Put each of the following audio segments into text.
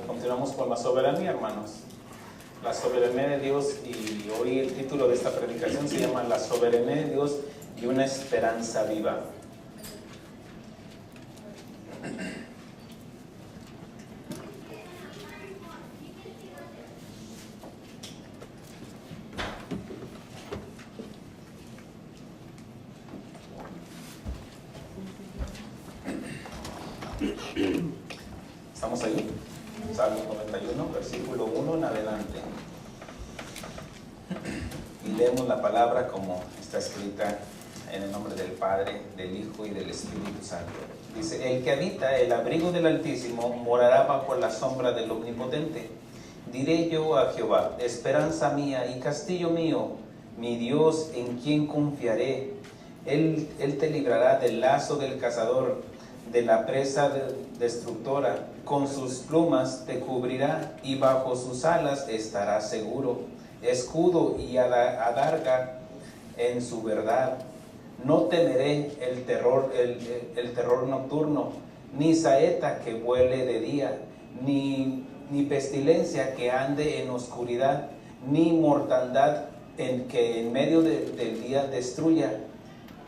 Continuamos con la soberanía, hermanos. La soberanía de Dios, y hoy el título de esta predicación se llama La soberanía de Dios y una esperanza viva. ¿Estamos ahí? Salmo 91, versículo 1 en adelante. Y leemos la palabra como está escrita en el nombre del Padre, del Hijo y del Espíritu Santo. Dice: el que habita el abrigo del Altísimo morará bajo la sombra del Omnipotente. Diré yo a Jehová, esperanza mía y castillo mío, mi Dios en quien confiaré. Él te librará del lazo del cazador, de la presa destructora. Con sus plumas te cubrirá y bajo sus alas estarás seguro. Escudo y adarga en su verdad. No temeré el terror nocturno, ni saeta que vuele de día, ni pestilencia que ande en oscuridad, ni mortandad que en medio del día destruya.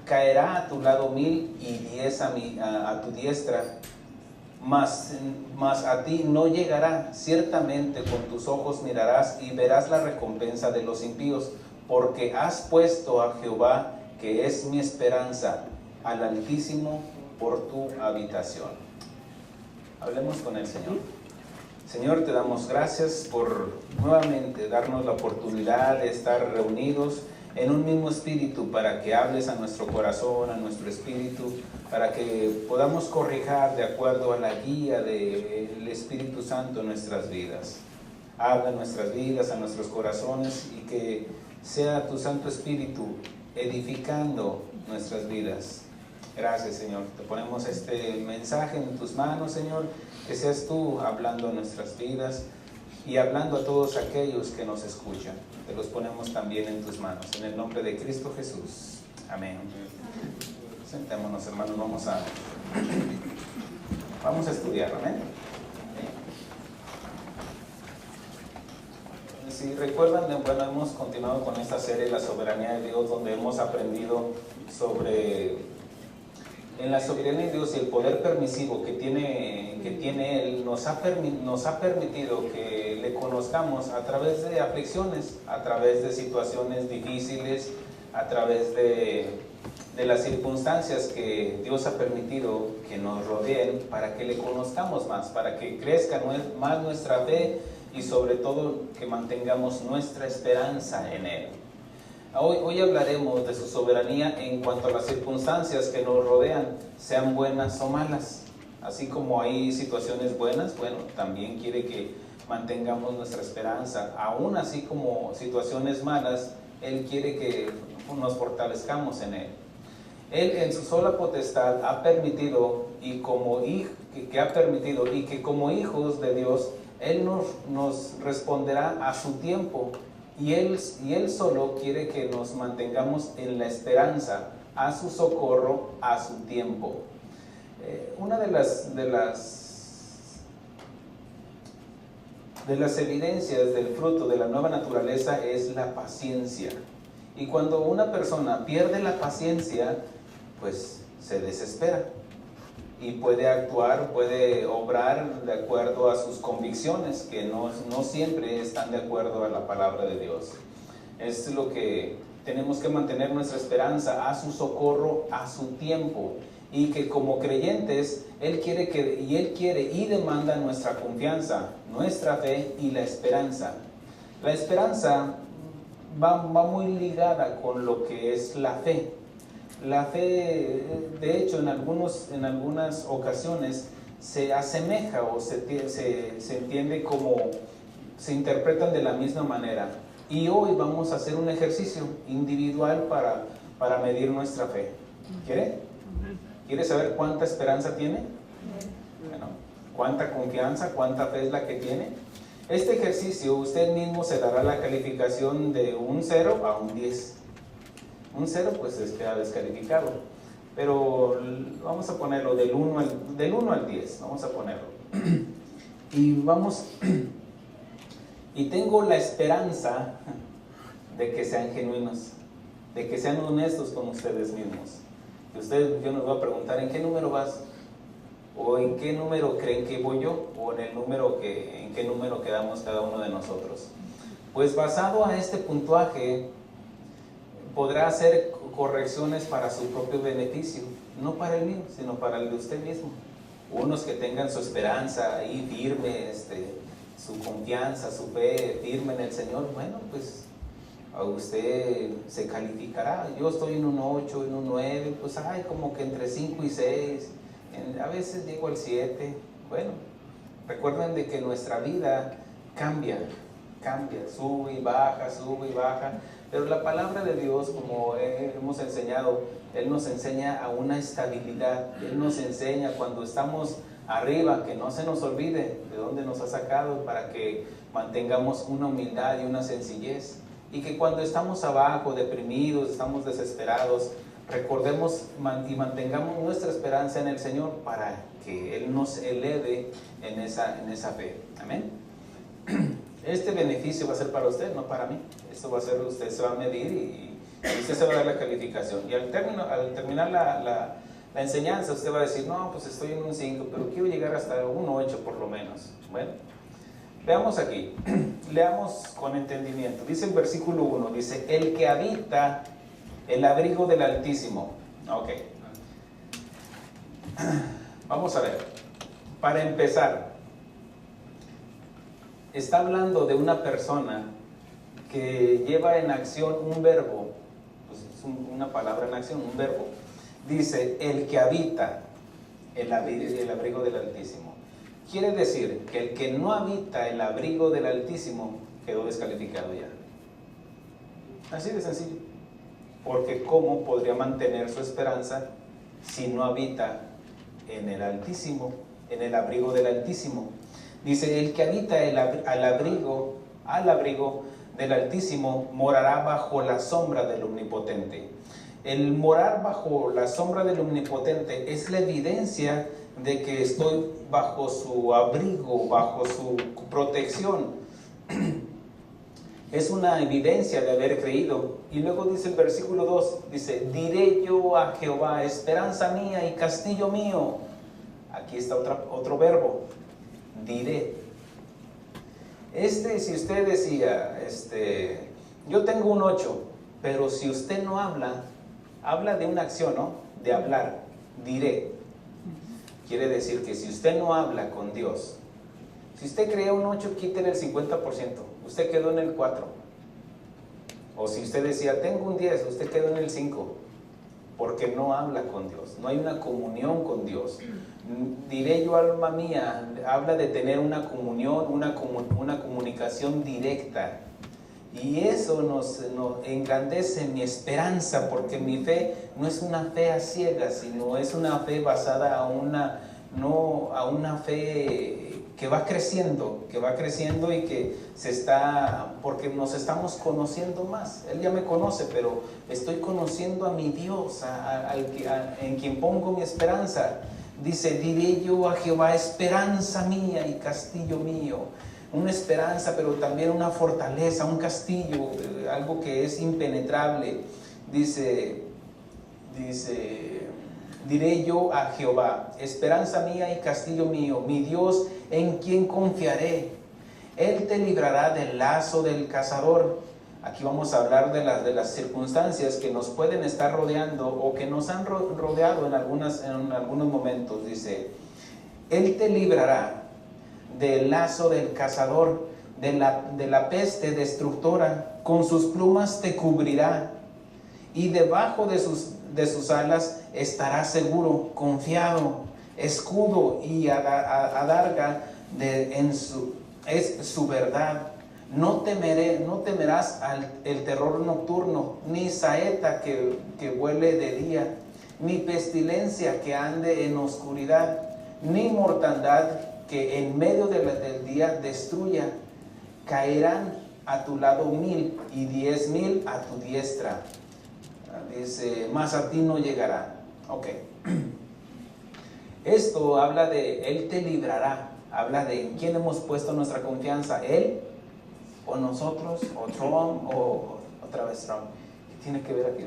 Caerá a tu lado 1000 y 10 a tu diestra, mas a ti no llegará. Ciertamente con tus ojos mirarás y verás la recompensa de los impíos, porque has puesto a Jehová, que es mi esperanza, al Altísimo por tu habitación. Hablemos con el Señor. Señor, te damos gracias por nuevamente darnos la oportunidad de estar reunidos en un mismo espíritu, para que hables a nuestro corazón, a nuestro espíritu, para que podamos corrijar de acuerdo a la guía del Espíritu Santo en nuestras vidas. Habla en nuestras vidas, a nuestros corazones, y que sea tu Santo Espíritu edificando nuestras vidas. Gracias, Señor. Te ponemos este mensaje en tus manos, Señor, que seas tú hablando en nuestras vidas y hablando a todos aquellos que nos escuchan. Te los ponemos también en tus manos, en el nombre de Cristo Jesús. Amén. Sentémonos, hermanos, vamos a estudiar, amén. Si recuerdan, bueno, hemos continuado con esta serie, La soberanía de Dios, donde hemos aprendido en la soberanía de Dios y el poder permisivo que tiene Él. Nos ha permitido que le conozcamos a través de aflicciones, a través de situaciones difíciles, a través de las circunstancias que Dios ha permitido que nos rodeen, para que le conozcamos más, para que crezca más nuestra fe y sobre todo que mantengamos nuestra esperanza en Él. Hoy hablaremos de su soberanía en cuanto a las circunstancias que nos rodean, sean buenas o malas. Así como hay situaciones buenas, bueno, también quiere que mantengamos nuestra esperanza. Aún así como situaciones malas, Él quiere que nos fortalezcamos en Él. Él en su sola potestad ha permitido, y que como hijos de Dios, Él nos responderá a su tiempo. Y él solo quiere que nos mantengamos en la esperanza, a su socorro, a su tiempo. Una de las evidencias del fruto de la nueva naturaleza es la paciencia. Y cuando una persona pierde la paciencia, pues se desespera y puede actuar, puede obrar de acuerdo a sus convicciones, que no siempre están de acuerdo a la palabra de Dios. Es lo que tenemos que mantener, nuestra esperanza, a su socorro, a su tiempo, y que como creyentes Él quiere y demanda nuestra confianza, nuestra fe y la esperanza. La esperanza va muy ligada con lo que es la fe. La fe, de hecho, en algunas ocasiones se asemeja o se entiende como, se interpretan de la misma manera. Y hoy vamos a hacer un ejercicio individual para medir nuestra fe. ¿Quiere saber cuánta esperanza tiene? Bueno, ¿cuánta confianza, cuánta fe es la que tiene? Este ejercicio usted mismo se dará la calificación de un 0 a un 10. Un 0 pues queda descalificado, pero vamos a ponerlo del 1 al 10, vamos a ponerlo. Y vamos, y tengo la esperanza de que sean genuinos, de que sean honestos con ustedes mismos. Y ustedes, yo nos voy a preguntar, ¿en qué número vas? ¿O en qué número creen que voy yo? ¿O en qué número quedamos cada uno de nosotros? Pues basado a este puntuaje, podrá hacer correcciones para su propio beneficio, no para el mío, sino para el de usted mismo. Unos que tengan su esperanza ahí firme, su confianza, su fe firme en el Señor, bueno, pues a usted se calificará. Yo estoy en un 8, en un 9, pues hay como que entre 5 y 6, a veces llego al 7. Bueno, recuerden de que nuestra vida cambia, sube y baja, pero la palabra de Dios, como hemos enseñado, Él nos enseña a una estabilidad. Él nos enseña cuando estamos arriba, que no se nos olvide de dónde nos ha sacado, para que mantengamos una humildad y una sencillez, y que cuando estamos abajo, deprimidos, estamos desesperados, recordemos y mantengamos nuestra esperanza en el Señor, para que Él nos eleve en esa fe. Amén. Este beneficio va a ser para usted, no para mí. Esto va a ser, usted se va a medir y usted se va a dar la calificación. Y al terminar la enseñanza, usted va a decir, no, pues estoy en un 5, pero quiero llegar hasta un 8 por lo menos. Bueno, veamos aquí, leamos con entendimiento. Dice el versículo 1, dice, el que habita el abrigo del Altísimo. Ok. Vamos a ver. Para empezar, está hablando de una persona que lleva en acción un verbo, pues es una palabra en acción, un verbo. Dice, el que habita el abrigo del Altísimo. Quiere decir que el que no habita el abrigo del Altísimo quedó descalificado ya. Así de sencillo. Porque ¿cómo podría mantener su esperanza si no habita en el Altísimo, en el abrigo del Altísimo? Dice, el que habita al abrigo del Altísimo morará bajo la sombra del Omnipotente. El morar bajo la sombra del Omnipotente es la evidencia de que estoy bajo su abrigo, bajo su protección. Es una evidencia de haber creído. Y luego dice el versículo 2, dice, diré yo a Jehová, esperanza mía y castillo mío. Aquí está otro verbo, diré. Si usted decía, yo tengo un 8, pero si usted no habla de una acción, ¿no? De hablar, diré. Quiere decir que si usted no habla con Dios, si usted crea un 8, quítele el 50%, usted quedó en el 4. O si usted decía, tengo un 10, usted quedó en el 5, porque no habla con Dios, no hay una comunión con Dios. Diré yo, alma mía, habla de tener una comunión, una comunicación directa. Y eso nos engrandece mi esperanza, porque mi fe no es una fe a ciegas, sino es una fe basada a una fe que va creciendo y que porque nos estamos conociendo más. Él ya me conoce, pero estoy conociendo a mi Dios, en quien pongo mi esperanza. Dice, diré yo a Jehová, esperanza mía y castillo mío. Una esperanza, pero también una fortaleza, un castillo, algo que es impenetrable. Dice, diré yo a Jehová, esperanza mía y castillo mío, mi Dios en quien confiaré. Él te librará del lazo del cazador. Aquí vamos a hablar de las circunstancias que nos pueden estar rodeando o que nos han rodeado en algunos momentos. Dice, Él te librará del lazo del cazador, de la peste destructora, con sus plumas te cubrirá, y debajo de sus alas estarás seguro, confiado. Escudo y adarga es su verdad. No temerás el terror nocturno, ni saeta que vuele de día, ni pestilencia que ande en oscuridad, ni mortandad que en medio del día destruya. Caerán a tu lado 1000 y 10,000 a tu diestra. Dice, mas a ti no llegará. Ok. Esto habla de Él te librará. habla de en quién hemos puesto nuestra confianza, él o nosotros, o Trump, o otra vez Trump. ¿Qué tiene que ver aquí?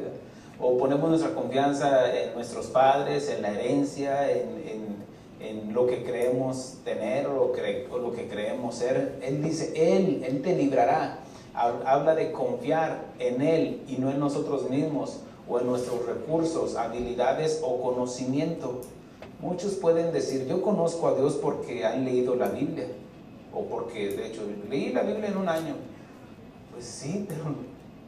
O ponemos nuestra confianza en nuestros padres, en la herencia, en lo que creemos tener o lo que creemos ser. Él dice, Él te librará. Habla de confiar en Él y no en nosotros mismos o en nuestros recursos, habilidades o conocimiento. Muchos pueden decir, yo conozco a Dios porque han leído la Biblia, o porque de hecho leí la Biblia en un año. Pues sí, pero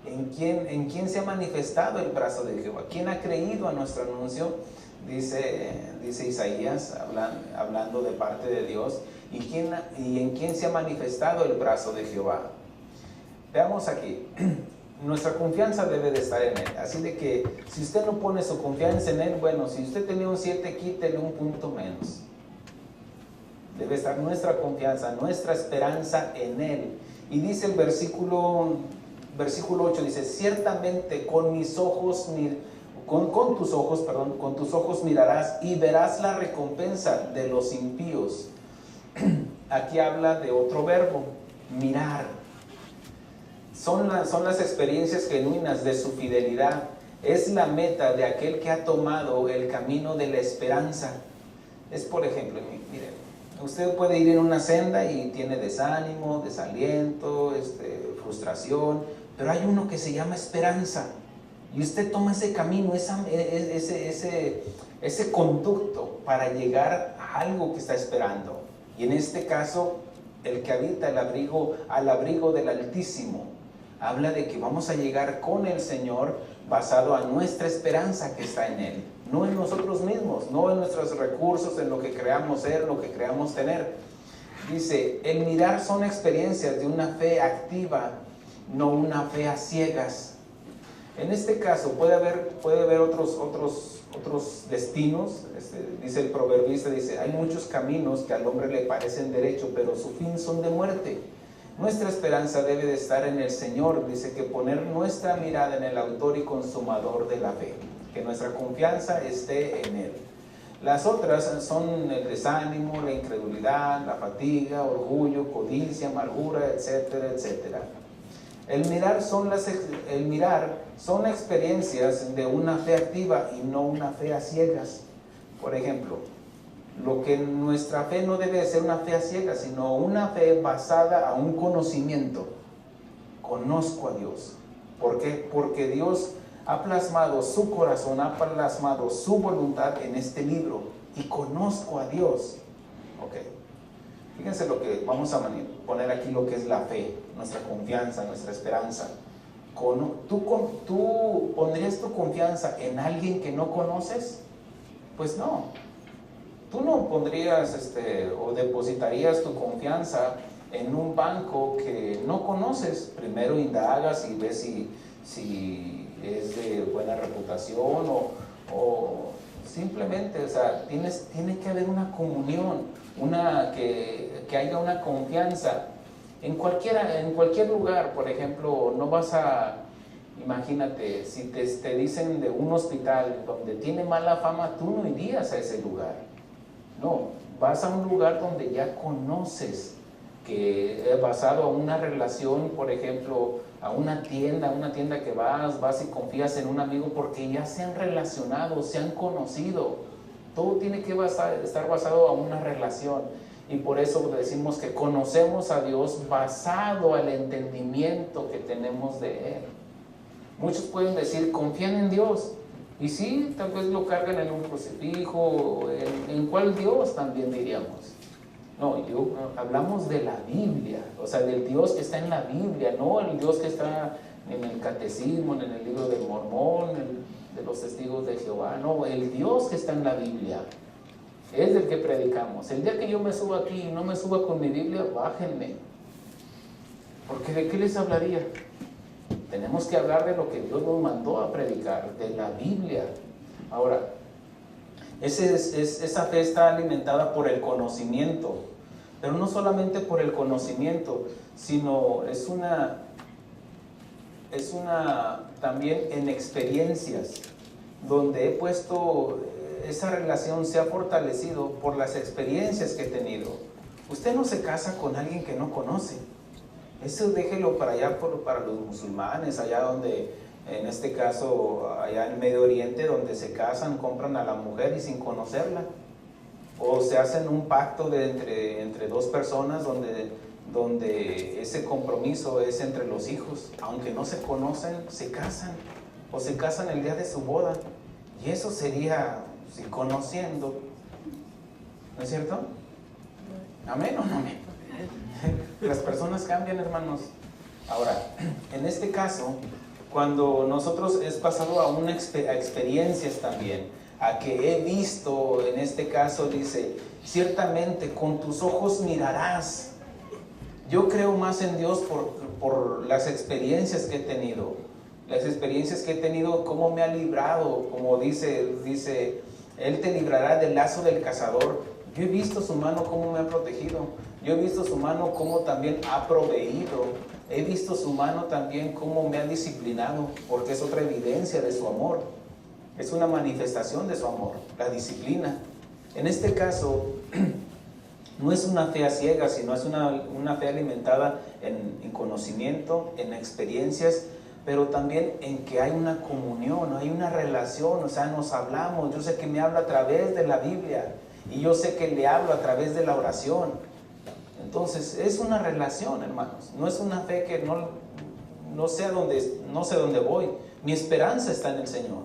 ¿en quién se ha manifestado el brazo de Jehová? ¿Quién ha creído a nuestro anuncio? Dice Isaías, hablando de parte de Dios, ¿y en quién se ha manifestado el brazo de Jehová? Veamos aquí, nuestra confianza debe de estar en Él, así de que si usted no pone su confianza en Él, bueno, si usted tenía un 7, quítele un punto menos. Debe estar nuestra confianza, nuestra esperanza en Él. Y dice el versículo 8, dice, ciertamente con tus ojos mirarás y verás la recompensa de los impíos. Aquí habla de otro verbo, mirar. Son las experiencias genuinas de su fidelidad. Es la meta de aquel que ha tomado el camino de la esperanza. Es, por ejemplo, miren, usted puede ir en una senda y tiene desánimo, desaliento, frustración, pero hay uno que se llama esperanza. Y usted toma ese camino, ese conducto para llegar a algo que está esperando. Y en este caso, el que habita al abrigo del Altísimo, habla de que vamos a llegar con el Señor basado a nuestra esperanza que está en Él, no en nosotros mismos, no en nuestros recursos, en lo que creamos ser, lo que creamos tener. Dice, el mirar son experiencias de una fe activa, no una fe a ciegas. En este caso puede haber otros destinos. Dice el proverbista, dice, hay muchos caminos que al hombre le parecen derecho, pero su fin son de muerte. Nuestra esperanza debe de estar en el Señor. Dice que poner nuestra mirada en el autor y consumador de la fe, que nuestra confianza esté en Él. Las otras son el desánimo, la incredulidad, la fatiga, orgullo, codicia, amargura, etcétera, etcétera. El mirar son experiencias de una fe activa y no una fe a ciegas. Por ejemplo, lo que nuestra fe no debe de ser una fe a ciegas, sino una fe basada a un conocimiento. Conozco a Dios. ¿Por qué? Porque Dios ha plasmado su corazón, ha plasmado su voluntad en este libro. Y conozco a Dios. Ok. Fíjense lo que vamos a poner aquí, lo que es la fe, nuestra confianza, nuestra esperanza. ¿Tú pondrías tu confianza en alguien que no conoces? Pues no. Tú no pondrías o depositarías tu confianza en un banco que no conoces. Primero indagas y ves si es de buena reputación o simplemente, o sea, tiene que haber una comunión, que haya una confianza. En cualquier lugar, por ejemplo, no vas a, imagínate, si te dicen de un hospital donde tiene mala fama, tú no irías a ese lugar. No, vas a un lugar donde ya conoces, que es basado a una relación, por ejemplo, a una tienda que vas y confías en un amigo porque ya se han relacionado, se han conocido. Todo tiene que estar basado a una relación. Y por eso decimos que conocemos a Dios basado al entendimiento que tenemos de Él. Muchos pueden decir, confían en Dios. Y sí, tal vez lo cargan en un crucifijo, ¿en cuál Dios también diríamos? No, hablamos de la Biblia, o sea, del Dios que está en la Biblia, no el Dios que está en el Catecismo, en el libro del Mormón, de los Testigos de Jehová, no, el Dios que está en la Biblia, es el que predicamos. El día que yo me suba aquí y no me suba con mi Biblia, bájenme, porque ¿de qué les hablaría? Tenemos que hablar de lo que Dios nos mandó a predicar, de la Biblia. Ahora, esa fe está alimentada por el conocimiento, pero no solamente por el conocimiento, sino es una también en experiencias, donde he puesto esa relación, se ha fortalecido por las experiencias que he tenido. Usted no se casa con alguien que no conoce. Eso déjelo para allá, para los musulmanes, allá donde, en este caso, allá en Medio Oriente, donde se casan, compran a la mujer y sin conocerla. O se hacen un pacto entre dos personas donde ese compromiso es entre los hijos. Aunque no se conocen, se casan. O se casan el día de su boda. Y eso sería, si conociendo, ¿no es cierto? ¿Amén o no amén? Las personas cambian, hermanos. Ahora, en este caso, cuando nosotros es pasado a experiencias también, a que he visto, en este caso dice, ciertamente con tus ojos mirarás. Yo creo más en Dios por las experiencias que he tenido. Las experiencias que he tenido, cómo me ha librado, como dice, Él te librará del lazo del cazador. Yo he visto su mano cómo me ha protegido. Yo he visto su mano cómo también ha proveído. He visto su mano también cómo me ha disciplinado, porque es otra evidencia de su amor. Es una manifestación de su amor, la disciplina. En este caso, no es una fe a ciegas, sino es una fe alimentada en conocimiento, en experiencias, pero también en que hay una comunión, hay una relación, o sea, nos hablamos. Yo sé que me habla a través de la Biblia y yo sé que le hablo a través de la oración. Entonces, es una relación, hermanos. No es una fe que no sé dónde voy. Mi esperanza está en el Señor.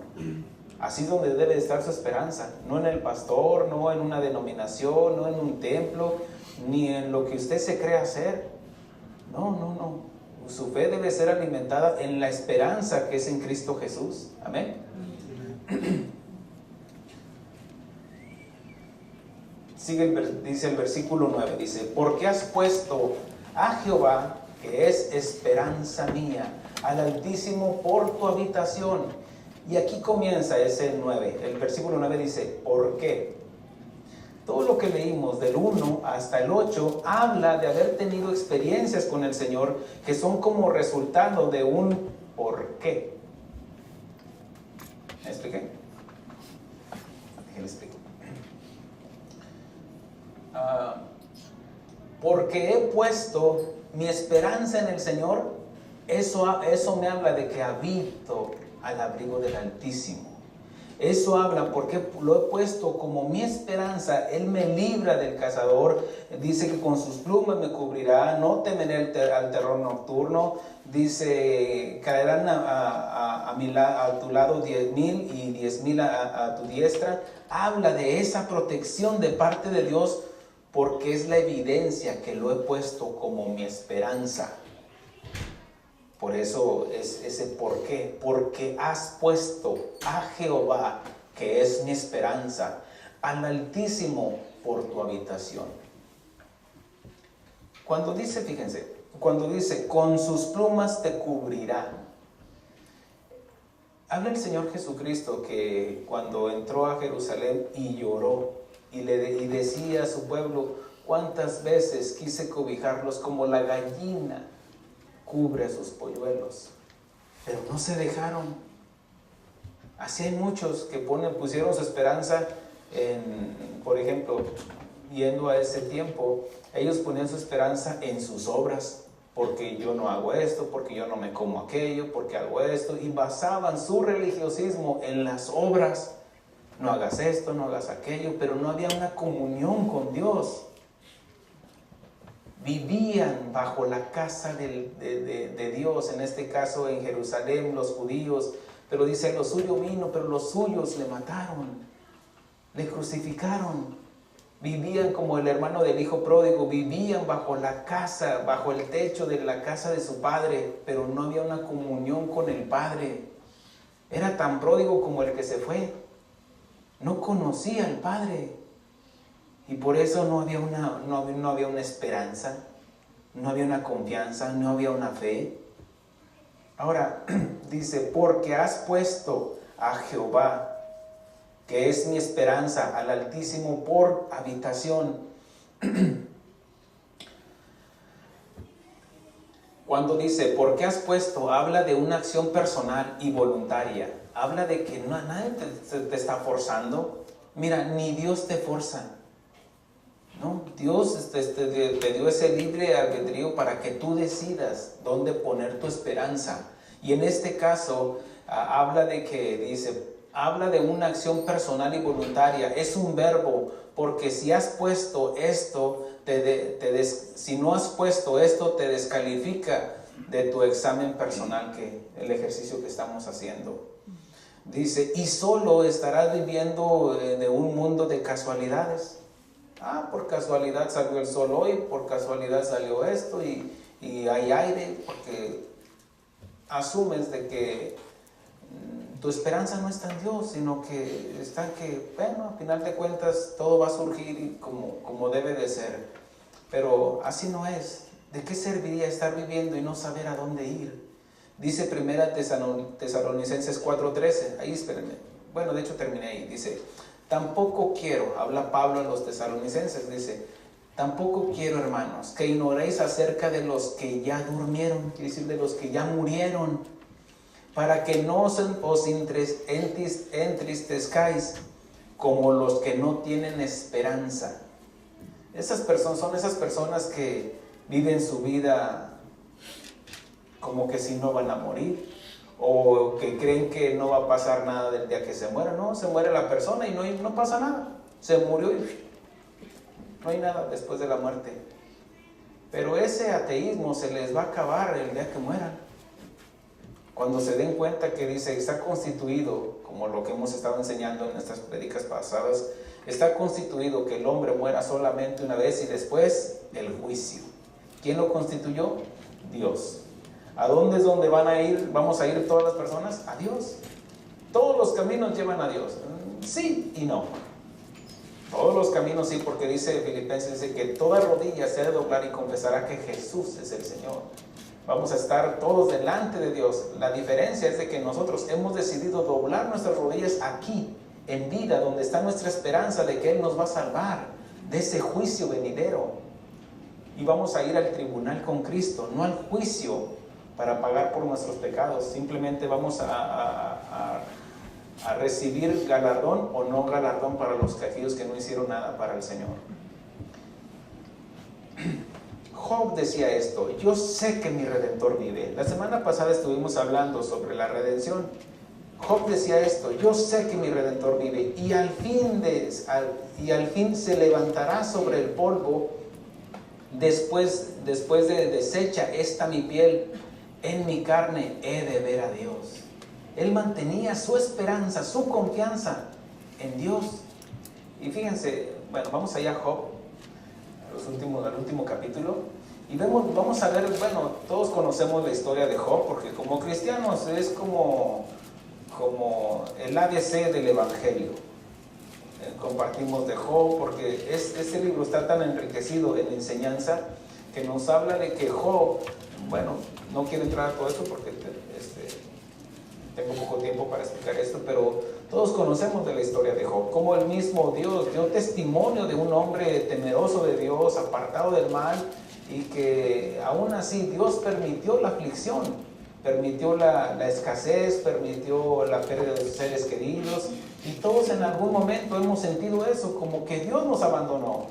Así es donde debe estar su esperanza. No en el pastor, no en una denominación, no en un templo, ni en lo que usted se cree hacer. No. Su fe debe ser alimentada en la esperanza que es en Cristo Jesús. Amén. Dice el versículo 9, dice, porque has puesto a Jehová, que es esperanza mía, al Altísimo por tu habitación. Y aquí comienza ese 9, el versículo 9 dice, ¿por qué? Todo lo que leímos del 1 hasta el 8 habla de haber tenido experiencias con el Señor que son como resultado de un ¿por qué? ¿Me expliqué? Déjenme explicar. Porque he puesto mi esperanza en el Señor, eso me habla de que habito al abrigo del Altísimo. Eso habla porque lo he puesto como mi esperanza. Él me libra del cazador. Dice que con sus plumas me cubrirá. No temeré al terror nocturno. Dice, caerán a tu lado 10,000 y 10,000 a tu diestra. Habla de esa protección de parte de Dios porque es la evidencia que lo he puesto como mi esperanza. Por eso es ese por qué. Porque has puesto a Jehová, que es mi esperanza, al Altísimo por tu habitación. Cuando dice, fíjense, con sus plumas te cubrirá. Habla el Señor Jesucristo que cuando entró a Jerusalén y lloró y decía a su pueblo, cuántas veces quise cobijarlos como la gallina cubre a sus polluelos, pero no se dejaron. Así hay muchos que pusieron su esperanza en, por ejemplo, yendo a ese tiempo, ellos ponían su esperanza en sus obras, porque yo no hago esto, porque yo no me como aquello, porque hago esto, y basaban su religiosismo en las obras. No hagas esto, no hagas aquello, pero no había una comunión con Dios. Vivían bajo la casa de Dios, en este caso en Jerusalén, los judíos, pero dice, lo suyo vino, pero los suyos le mataron, le crucificaron. Vivían como el hermano del hijo pródigo, vivían bajo la casa, bajo el techo de la casa de su padre, pero no había una comunión con el Padre. Era tan pródigo como el que se fue. No conocía al Padre. Y por eso no había una esperanza, no había una confianza, no había una fe. Ahora dice, porque has puesto a Jehová, que es mi esperanza, al Altísimo por habitación. Cuando dice, porque has puesto, habla de una acción personal y voluntaria. Habla de que nadie te está forzando. Mira, ni Dios te forza. ¿no? Dios te dio ese libre albedrío para que tú decidas dónde poner tu esperanza. Y en este caso habla de una acción personal y voluntaria. Es un verbo, porque si has puesto esto, si no has puesto esto, te descalifica de tu examen personal, que el ejercicio que estamos haciendo. Dice, y solo estarás viviendo de un mundo de casualidades. Por casualidad salió el sol hoy, por casualidad salió esto y hay aire, porque asumes de que tu esperanza no está en Dios, sino que está en que, bueno, al final de cuentas todo va a surgir como debe de ser. Pero así no es. ¿De qué serviría estar viviendo y no saber a dónde ir? Dice 1 Tesalonicenses 4:13, ahí espérenme, bueno, de hecho terminé ahí, dice, tampoco quiero, habla Pablo a los tesalonicenses, dice, tampoco quiero, hermanos, que ignoréis acerca de los que ya durmieron, quiere decir de los que ya murieron, para que no os entristezcáis como los que no tienen esperanza. Son esas personas que viven su vida como que si no van a morir, o que creen que no va a pasar nada del día que se muera. No, se muere la persona y no pasa nada, se murió y no hay nada después de la muerte. Pero ese ateísmo se les va a acabar el día que mueran, cuando se den cuenta que dice, está constituido, como lo que hemos estado enseñando en nuestras prédicas pasadas, está constituido que el hombre muera solamente una vez y después el juicio. ¿Quién lo constituyó? Dios. ¿A dónde es donde vamos a ir todas las personas? A Dios. Todos los caminos llevan a Dios. Sí y no. Todos los caminos sí, porque dice Filipenses, dice que toda rodilla se ha de doblar y confesará que Jesús es el Señor. Vamos a estar todos delante de Dios. La diferencia es de que nosotros hemos decidido doblar nuestras rodillas aquí, en vida, donde está nuestra esperanza de que Él nos va a salvar de ese juicio venidero. Y vamos a ir al tribunal con Cristo, no al juicio para pagar por nuestros pecados. Simplemente vamos a recibir galardón o no galardón para aquellos que no hicieron nada para el Señor. Job decía esto, yo sé que mi Redentor vive. La semana pasada estuvimos hablando sobre la redención. Job decía esto, yo sé que mi Redentor vive y al fin se levantará sobre el polvo. Después de deshecha esta mi piel, en mi carne he de ver a Dios. Él mantenía su esperanza, su confianza en Dios. Y fíjense, bueno, vamos allá a Job, al último capítulo, y vamos a ver, bueno, todos conocemos la historia de Job, porque como cristianos es como el ABC del Evangelio. Compartimos de Job, porque este libro está tan enriquecido en enseñanza, que nos habla de que Job, bueno, no quiero entrar a todo esto porque tengo poco tiempo para explicar esto, pero todos conocemos de la historia de Job, como el mismo Dios dio testimonio de un hombre temeroso de Dios, apartado del mal, y que aún así Dios permitió la aflicción, permitió la escasez, permitió la pérdida de sus seres queridos, y todos en algún momento hemos sentido eso, como que Dios nos abandonó.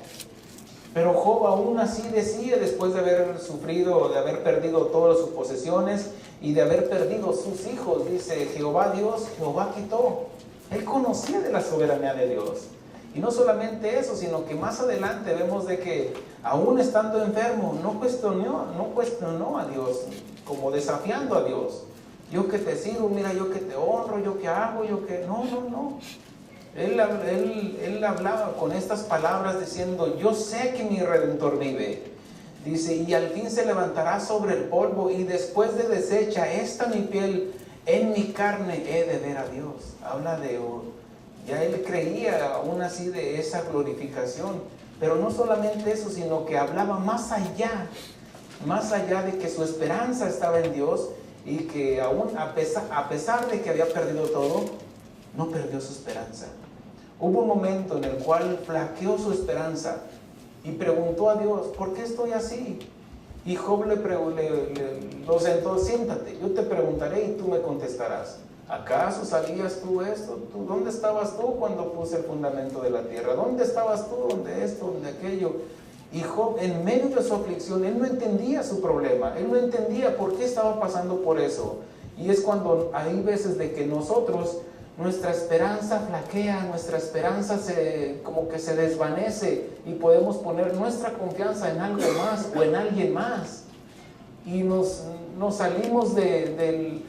Pero Job aún así decía, después de haber sufrido, de haber perdido todas sus posesiones y de haber perdido sus hijos, dice, Jehová Dios, Jehová quitó. Él conocía de la soberanía de Dios. Y no solamente eso, sino que más adelante vemos de que aún estando enfermo, no cuestionó a Dios, como desafiando a Dios. Yo que te sirvo, mira, yo que te honro, yo que hago, yo que... No. Él hablaba con estas palabras diciendo, yo sé que mi Redentor vive. Dice, y al fin se levantará sobre el polvo, y después de deshecha esta mi piel, en mi carne he de ver a Dios. Habla de, ya él creía aún así de esa glorificación. Pero no solamente eso, sino que hablaba más allá de que su esperanza estaba en Dios, y que aún a pesar de que había perdido todo, no perdió su esperanza. Hubo un momento en el cual flaqueó su esperanza y preguntó a Dios, ¿por qué estoy así? Y Job lo sentó, siéntate, yo te preguntaré y tú me contestarás. ¿Acaso sabías tú esto? ¿Dónde estabas tú cuando puse el fundamento de la tierra? ¿Dónde estabas tú? ¿Dónde esto? ¿Dónde aquello? Y Job, en medio de su aflicción, él no entendía su problema, él no entendía por qué estaba pasando por eso. Y es cuando hay veces de que nosotros, nuestra esperanza flaquea, nuestra esperanza como que se desvanece y podemos poner nuestra confianza en algo más o en alguien más. Y nos salimos del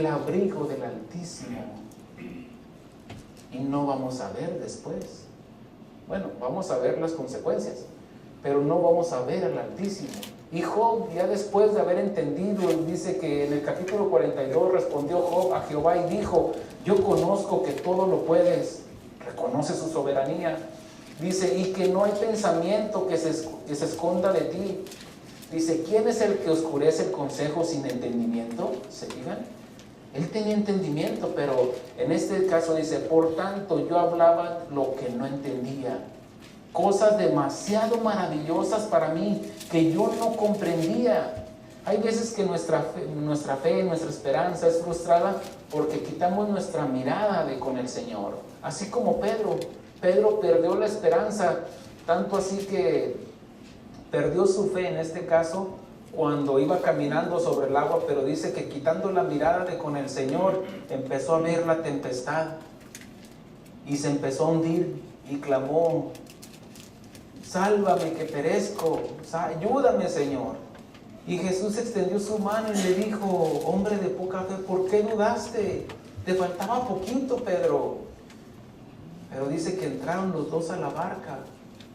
abrigo del Altísimo y no vamos a ver después. Bueno, vamos a ver las consecuencias, pero no vamos a ver al Altísimo. Y Job, ya después de haber entendido, dice que en el capítulo 42 respondió Job a Jehová y dijo: yo conozco que todo lo puedes. Reconoce su soberanía. Dice, y que no hay pensamiento que se esconda de ti. Dice, ¿quién es el que oscurece el consejo sin entendimiento? ¿Se fijan? Él tenía entendimiento, pero en este caso dice, por tanto yo hablaba lo que no entendía. Cosas demasiado maravillosas para mí que yo no comprendía. Hay veces que nuestra fe, nuestra esperanza es frustrada porque quitamos nuestra mirada con el Señor. Así como Pedro perdió la esperanza, tanto así que perdió su fe en este caso cuando iba caminando sobre el agua, pero dice que quitando la mirada con el Señor, empezó a ver la tempestad y se empezó a hundir y clamó: sálvame que perezco, ayúdame, Señor. Y Jesús extendió su mano y le dijo: hombre de poca fe, ¿por qué dudaste? Te faltaba poquito, Pedro. Pero dice que entraron los dos a la barca.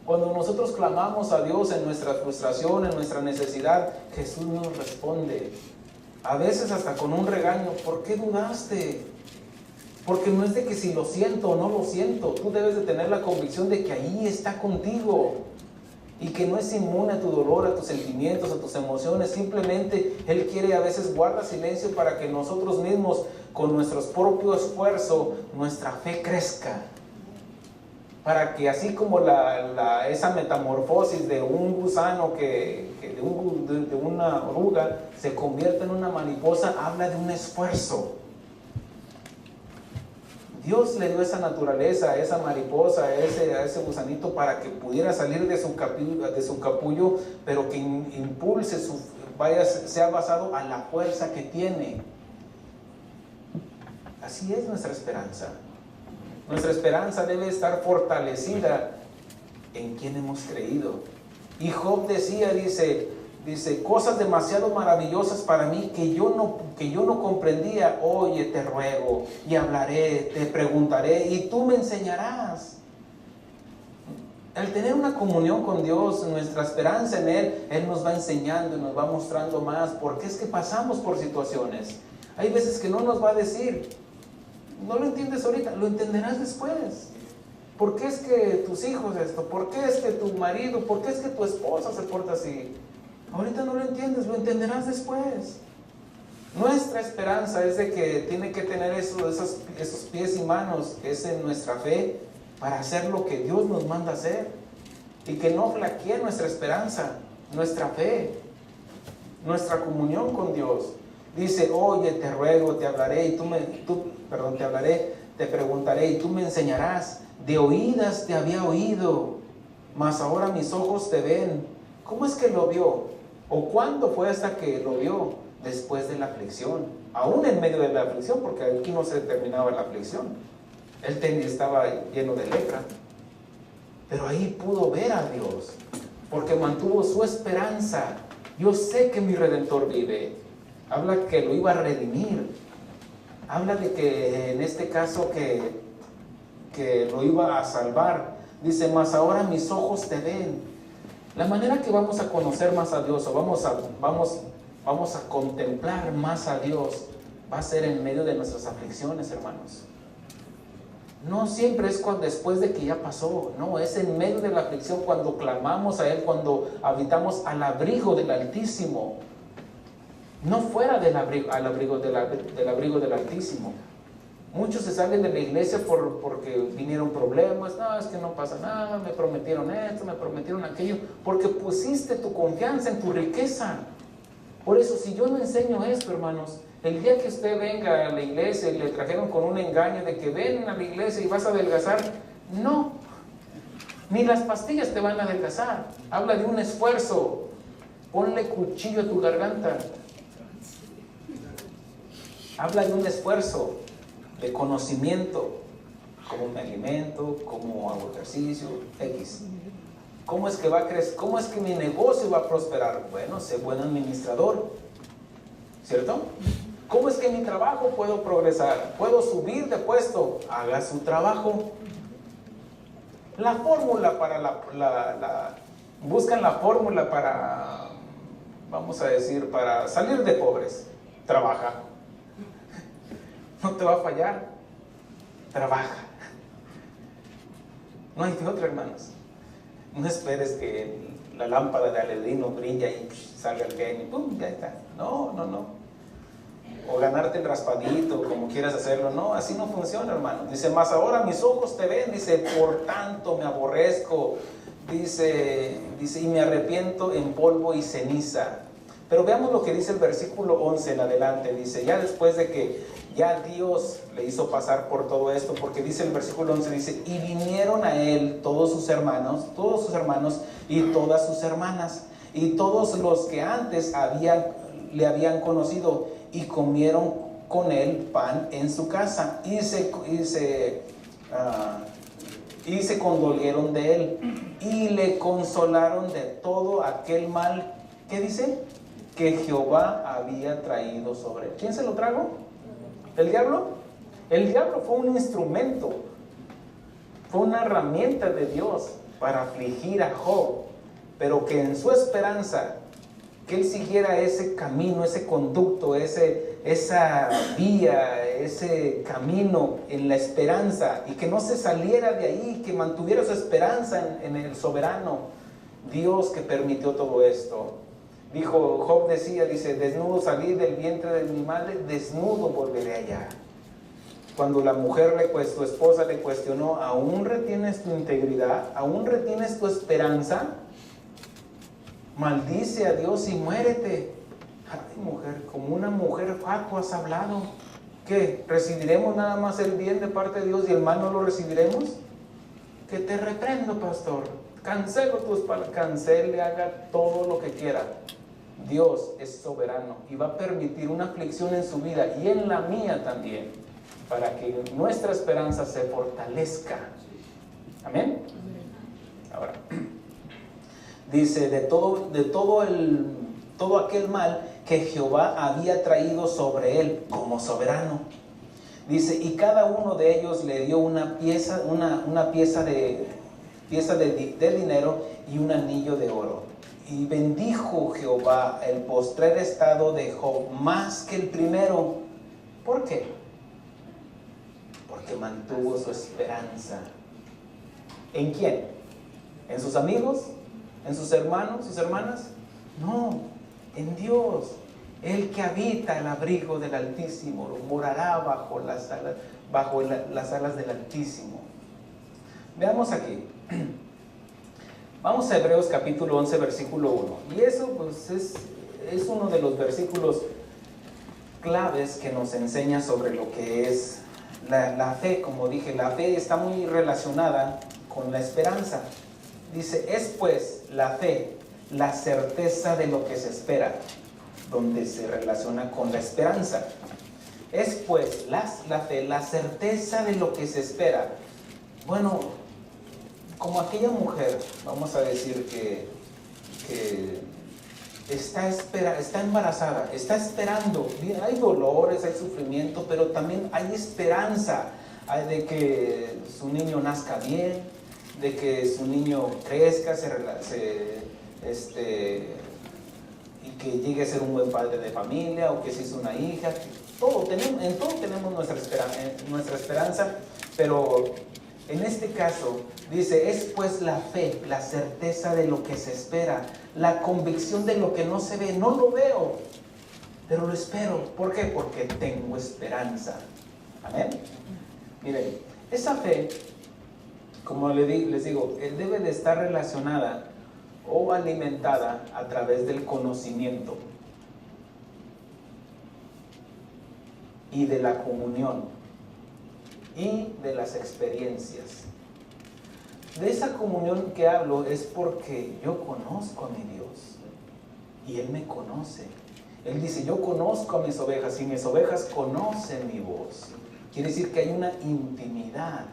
Cuando nosotros clamamos a Dios en nuestra frustración, en nuestra necesidad, Jesús nos responde. A veces hasta con un regaño: ¿por qué dudaste? Porque no es de que si lo siento o no lo siento. Tú debes de tener la convicción de que ahí está contigo y que no es inmune a tu dolor, a tus sentimientos, a tus emociones. Simplemente Él quiere, a veces guarda silencio para que nosotros mismos, con nuestro propio esfuerzo, nuestra fe crezca. Para que así como esa metamorfosis de un gusano de una oruga se convierta en una mariposa, habla de un esfuerzo. Dios le dio esa naturaleza a esa mariposa, a ese gusanito, para que pudiera salir de su capullo, pero que impulse, sea basado a la fuerza que tiene. Así es nuestra esperanza. Nuestra esperanza debe estar fortalecida en quien hemos creído. Y Job dice, cosas demasiado maravillosas para mí que yo no comprendía. Oye, te ruego y hablaré, te preguntaré y tú me enseñarás. Al tener una comunión con Dios, nuestra esperanza en Él nos va enseñando y nos va mostrando más, porque es que pasamos por situaciones. Hay veces que no nos va a decir: no lo entiendes ahorita, lo entenderás después. ¿Por qué es que tus hijos esto? ¿Por qué es que tu marido? ¿Por qué es que tu esposa se porta así? Ahorita no lo entiendes, lo entenderás después. Nuestra esperanza es de que tiene que tener esos pies y manos, que es en nuestra fe, para hacer lo que Dios nos manda hacer. Y que no flaquee nuestra esperanza, nuestra fe, nuestra comunión con Dios. Dice: oye, te ruego, te hablaré, te preguntaré y tú me enseñarás. De oídas te había oído, mas ahora mis ojos te ven. ¿Cómo es que lo vio? ¿O cuándo fue hasta que lo vio? Después de la aflicción, aún en medio de la aflicción, porque aquí no se terminaba la aflicción. Él estaba lleno de lepra, pero ahí pudo ver a Dios, porque mantuvo su esperanza. Yo sé que mi Redentor vive. Habla que lo iba a redimir. Habla de que en este caso que lo iba a salvar. Dice: mas ahora mis ojos te ven. La manera que vamos a conocer más a Dios, o vamos a contemplar más a Dios, va a ser en medio de nuestras aflicciones, hermanos. No siempre es después de que ya pasó. No, es en medio de la aflicción, cuando clamamos a Él, cuando habitamos al abrigo del Altísimo. No fuera del abrigo del Altísimo. Muchos se salen de la iglesia porque vinieron problemas. No, es que no pasa nada, me prometieron esto, me prometieron aquello, porque pusiste tu confianza en tu riqueza. Por eso, si yo no enseño esto, hermanos, El día que usted venga a la iglesia y le trajeron con un engaño de que ven a la iglesia y vas a adelgazar, no, ni las pastillas te van a adelgazar. Habla de un esfuerzo. Ponle cuchillo a tu garganta. Habla de un esfuerzo, de conocimiento. Cómo me alimento, cómo hago ejercicio, X. ¿Cómo es que va a crecer? ¿Cómo es que mi negocio va a prosperar? Bueno, sé buen administrador, ¿cierto? ¿Cómo es que en mi trabajo puedo progresar? ¿Puedo subir de puesto? Haga su trabajo. La fórmula para buscan la fórmula para, vamos a decir, para salir de pobres. Trabaja. No te va a fallar. Trabaja. No hay de otra, hermanos. No esperes que la lámpara de Aladino brilla y salga el genio y ¡pum! Ya está. No. O ganarte el raspadito, como quieras hacerlo. No, así no funciona, hermano. Dice, mas ahora mis ojos te ven. Dice, por tanto me aborrezco. Dice, y me arrepiento en polvo y ceniza. Pero veamos lo que dice el versículo 11 en adelante. Dice, ya después de que ya Dios le hizo pasar por todo esto, porque dice el versículo 11, dice, y vinieron a él todos sus hermanos y todas sus hermanas, y todos los que antes le habían conocido, y comieron con él pan en su casa, y se condolieron de él, y le consolaron de todo aquel mal, ¿qué dice? Que Jehová había traído sobre él. ¿Quién se lo trajo? ¿El diablo? El diablo fue un instrumento, fue una herramienta de Dios para afligir a Job, pero que en su esperanza, que él siguiera ese camino, ese conducto, esa vía, ese camino en la esperanza, y que no se saliera de ahí, que mantuviera su esperanza en el soberano Dios que permitió todo esto. Job dice, desnudo salí del vientre de mi madre, desnudo volveré allá. Cuando la mujer, su esposa le cuestionó, ¿aún retienes tu integridad? ¿Aún retienes tu esperanza? Maldice a Dios y muérete. Ay, mujer, como una mujer fatua has hablado. ¿Qué? ¿Recibiremos nada más el bien de parte de Dios y el mal no lo recibiremos? Que te reprendo, pastor. Cancelo tus palabras. Cancele, haga todo lo que quiera. Dios es soberano y va a permitir una aflicción en su vida y en la mía también, para que nuestra esperanza se fortalezca. Amén. Ahora, dice, de todo aquel mal que Jehová había traído sobre él como soberano. Dice, y cada uno de ellos le dio una pieza de dinero y un anillo de oro. Y bendijo Jehová el postrer estado de Job más que el primero. ¿Por qué? Porque mantuvo su esperanza. ¿En quién? ¿En sus amigos? ¿En sus hermanos, sus hermanas? No, en Dios. El que habita el abrigo del Altísimo morará bajo las alas del Altísimo. Veamos aquí. Vamos a Hebreos capítulo 11, versículo 1. Y eso pues es uno de los versículos claves que nos enseña sobre lo que es la fe. Como dije, la fe está muy relacionada con la esperanza. Dice, es pues la fe, la certeza de lo que se espera, donde se relaciona con la esperanza. Es pues la fe, la certeza de lo que se espera. Bueno, como aquella mujer, vamos a decir que está embarazada, está esperando. Hay dolores, hay sufrimiento, pero también hay esperanza de que su niño nazca bien, de que su niño crezca, y que llegue a ser un buen padre de familia, o que se hizo una hija. En todo tenemos nuestra esperanza, pero en este caso dice, es pues la fe, la certeza de lo que se espera, la convicción de lo que no se ve. No lo veo, pero lo espero. ¿Por qué? Porque tengo esperanza. Amén. Miren, esa fe, como les digo, debe de estar relacionada o alimentada a través del conocimiento. y de la comunión y de las experiencias. De esa comunión que hablo es porque yo conozco a mi Dios y Él me conoce. Él dice, yo conozco a mis ovejas y mis ovejas conocen mi voz. Quiere decir que hay una intimidad,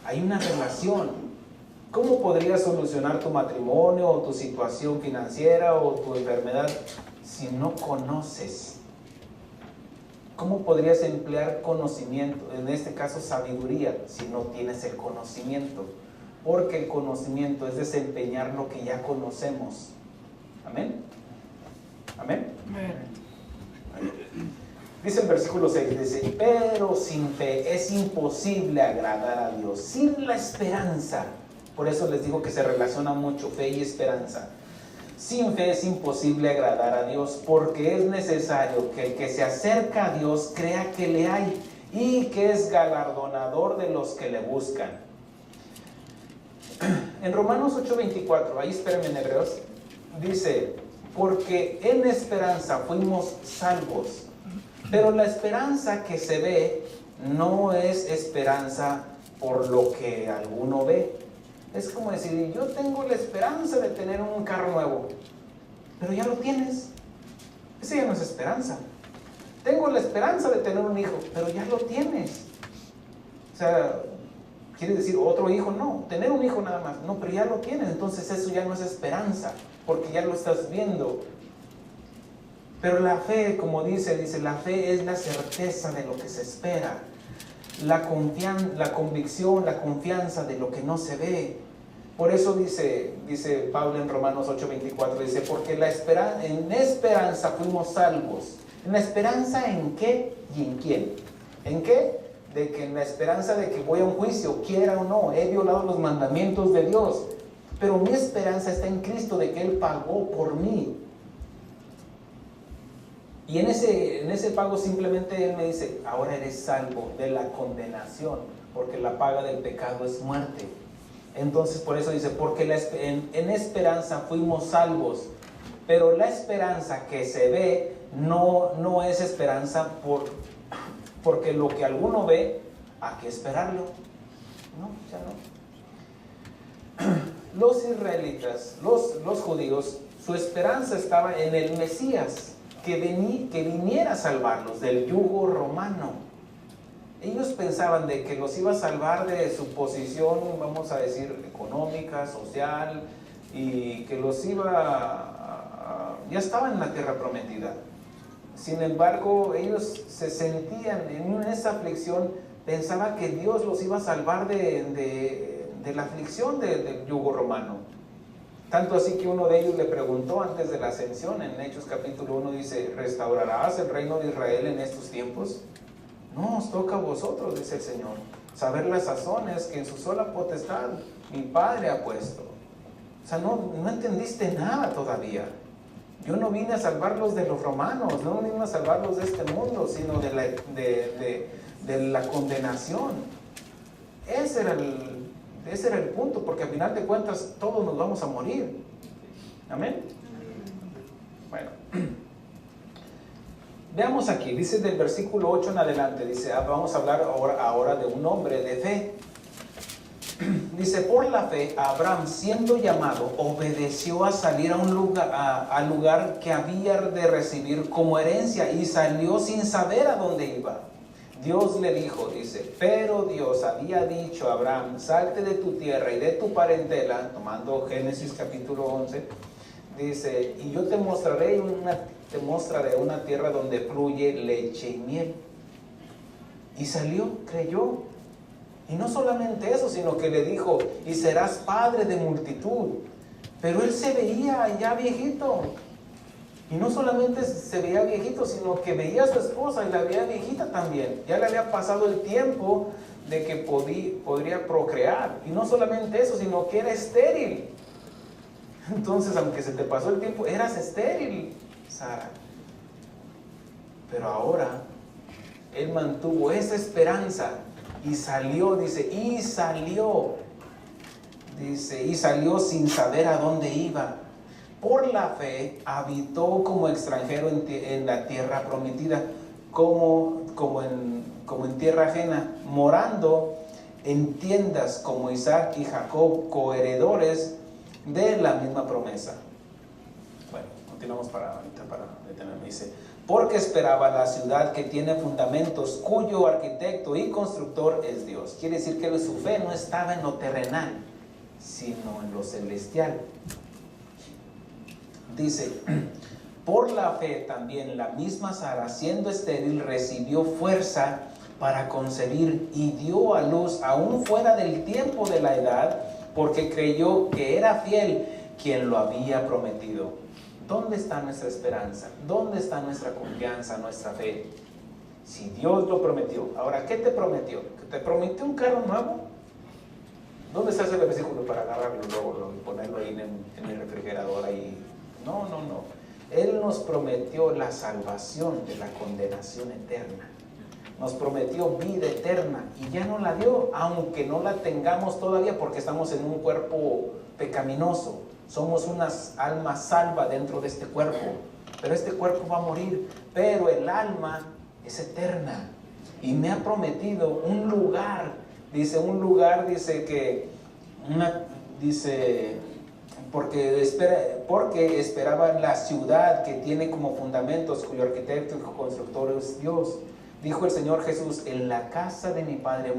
hay una relación. ¿Cómo podrías solucionar tu matrimonio o tu situación financiera o tu enfermedad si no conoces? ¿Cómo podrías emplear conocimiento, en este caso sabiduría, si no tienes el conocimiento? Porque el conocimiento es desempeñar lo que ya conocemos. ¿Amén? ¿Amén? Dice el versículo 6, dice, pero sin fe es imposible agradar a Dios. Sin la esperanza, por eso les digo que se relaciona mucho fe y esperanza. Sin fe es imposible agradar a Dios, porque es necesario que el que se acerca a Dios crea que le hay y que es galardonador de los que le buscan. En Romanos 8:24, ahí espérenme en Hebreos, dice, porque en esperanza fuimos salvos. Pero la esperanza que se ve no es esperanza por lo que alguno ve. Es como decir, yo tengo la esperanza de tener un carro nuevo, pero ya lo tienes. Esa ya no es esperanza. Tengo la esperanza de tener un hijo, pero ya lo tienes. O sea, quiere decir otro hijo, no, tener un hijo nada más, no, pero ya lo tienes. Entonces eso ya no es esperanza, porque ya lo estás viendo. Pero la fe, como dice, la fe es la certeza de lo que se espera, la convicción, la confianza de lo que no se ve. Por eso dice Pablo en Romanos 8:24, dice, porque en esperanza fuimos salvos. ¿En la esperanza en qué y en quién? ¿En qué? De que en la esperanza de que voy a un juicio, quiera o no, he violado los mandamientos de Dios, pero mi esperanza está en Cristo, de que Él pagó por mí. Y en ese pago simplemente Él me dice, ahora eres salvo de la condenación, porque la paga del pecado es muerte. Entonces por eso dice, porque en esperanza fuimos salvos, pero la esperanza que se ve no es esperanza porque lo que alguno ve, hay que esperarlo. No, ya no. Los israelitas, los judíos, su esperanza estaba en el Mesías, que viniera a salvarlos del yugo romano. Ellos pensaban de que los iba a salvar de su posición, vamos a decir, económica, social, y que los ya estaban en la tierra prometida. Sin embargo, ellos se sentían en esa aflicción, pensaban que Dios los iba a salvar de la aflicción del yugo romano. Tanto así que uno de ellos le preguntó antes de la ascensión, en Hechos capítulo 1 dice, ¿restaurarás el reino de Israel en estos tiempos? No, os toca a vosotros, dice el Señor, saber las sazones que en su sola potestad mi Padre ha puesto. O sea, no entendiste nada todavía. Yo no vine a salvarlos de los romanos, no vine a salvarlos de este mundo, sino de la condenación. Ese era el punto, porque al final de cuentas todos nos vamos a morir. Amén. Bueno, veamos aquí, dice del versículo 8 en adelante, dice, vamos a hablar ahora de un hombre de fe. Dice, por la fe, Abraham, siendo llamado, obedeció a salir a un lugar, al lugar que había de recibir como herencia, y salió sin saber a dónde iba. Dios le dijo, dice, pero Dios había dicho a Abraham, salte de tu tierra y de tu parentela, tomando Génesis capítulo 11, dice, y yo te mostraré una tierra donde fluye leche y miel. Y salió, creyó. Y no solamente eso, sino que le dijo, y serás padre de multitud. Pero él se veía ya viejito. Y no solamente se veía viejito, sino que veía a su esposa y la veía viejita también. Ya le había pasado el tiempo de que podría procrear. Y no solamente eso, sino que era estéril. Entonces, aunque se te pasó el tiempo, eras estéril, Sara. Pero ahora, él mantuvo esa esperanza y salió, dice, y salió sin saber a dónde iba. Por la fe habitó como extranjero en la tierra prometida, como en tierra ajena, morando en tiendas como Isaac y Jacob, coheredores de la misma promesa. Bueno, continuamos para detenerme. Dice, porque esperaba la ciudad que tiene fundamentos, cuyo arquitecto y constructor es Dios. Quiere decir que su fe no estaba en lo terrenal, sino en lo celestial. Dice, por la fe también la misma Sara, siendo estéril, recibió fuerza para concebir y dio a luz aún fuera del tiempo de la edad, porque creyó que era fiel quien lo había prometido. ¿Dónde está nuestra esperanza? ¿Dónde está nuestra confianza, nuestra fe? Si Dios lo prometió. Ahora, ¿qué te prometió? ¿Te prometió un carro nuevo? ¿Dónde está ese versículo para agarrarlo luego y ponerlo ahí en el refrigerador ahí? No. Él nos prometió la salvación de la condenación eterna. Nos prometió vida eterna y ya no la dio, aunque no la tengamos todavía porque estamos en un cuerpo pecaminoso. Somos unas almas salvas dentro de este cuerpo, pero este cuerpo va a morir, pero el alma es eterna y me ha prometido un lugar, dice porque esperaba la ciudad que tiene como fundamentos, cuyo arquitecto y constructor es Dios. Dijo el Señor Jesús, en la casa de mi Padre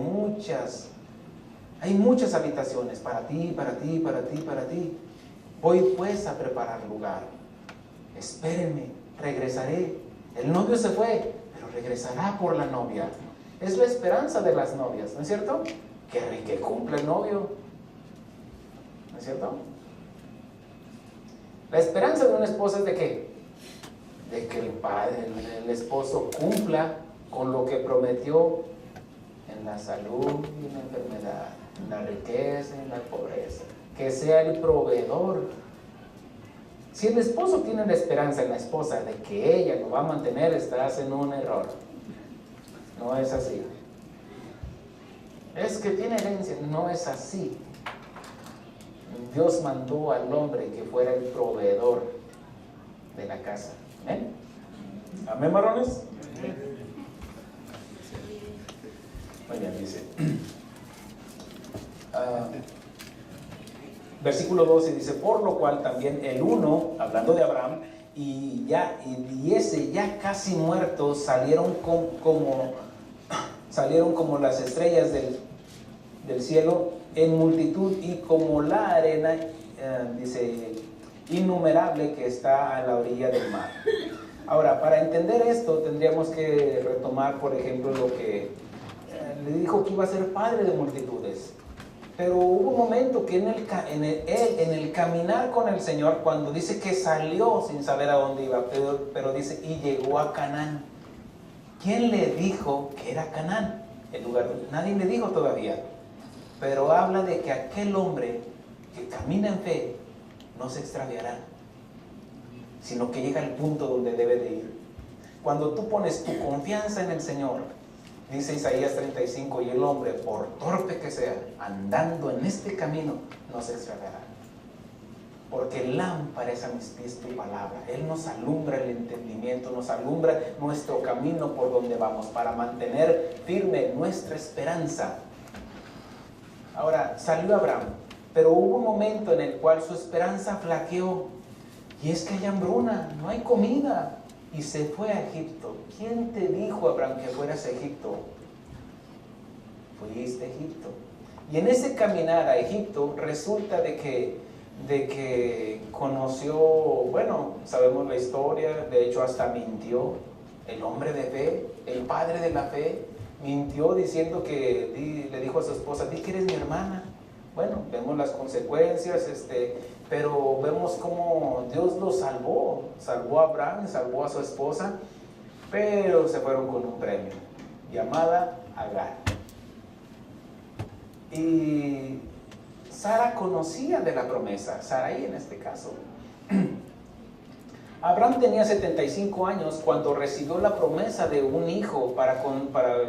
hay muchas habitaciones para ti. Voy pues a preparar lugar. Espérenme, regresaré. El novio se fue, pero regresará por la novia. Es la esperanza de las novias, ¿no es cierto? Que cumple el novio, ¿no es cierto? La esperanza de una esposa es ¿de qué? De que el esposo cumpla con lo que prometió en la salud y en la enfermedad, en la riqueza y en la pobreza. Que sea el proveedor. Si el esposo tiene la esperanza en la esposa de que ella lo va a mantener, estás en un error. No es así. Es que tiene herencia. No es así. Dios mandó al hombre que fuera el proveedor de la casa. ¿Amén? ¿Amén, varones? Muy bien, dice. Versículo 12 dice, por lo cual también el uno, hablando de Abraham, y ese ya casi muerto, salieron como las estrellas del cielo en multitud y como la arena, dice, innumerable que está a la orilla del mar. Ahora, para entender esto, tendríamos que retomar, por ejemplo, lo que le dijo que iba a ser padre de multitudes. Pero hubo un momento que en el caminar con el Señor, cuando dice que salió sin saber a dónde iba, pero dice, y llegó a Canaán. ¿Quién le dijo que era Canaán? El lugar, nadie le dijo todavía. Pero habla de que aquel hombre que camina en fe no se extraviará, sino que llega al punto donde debe de ir. Cuando tú pones tu confianza en el Señor, dice Isaías 35, y el hombre, por torpe que sea, andando en este camino, no se extraviará. Porque lámpara es a mis pies tu palabra. Él nos alumbra el entendimiento, nos alumbra nuestro camino por donde vamos, para mantener firme nuestra esperanza. Ahora, salió Abraham, pero hubo un momento en el cual su esperanza flaqueó. Y es que hay hambruna, no hay comida. Y se fue a Egipto. ¿Quién te dijo, Abraham, que fueras a Egipto? Fuiste a Egipto. Y en ese caminar a Egipto resulta de que conoció, bueno, sabemos la historia, de hecho hasta mintió. El hombre de fe, el padre de la fe, mintió diciendo le dijo a su esposa, di que eres mi hermana. Bueno, vemos las consecuencias, pero vemos cómo Dios lo salvó a Abraham, salvó a su esposa, pero se fueron con un premio, llamada Agar. Y Sara conocía de la promesa, Sarai en este caso. Abraham tenía 75 años cuando recibió la promesa de un hijo para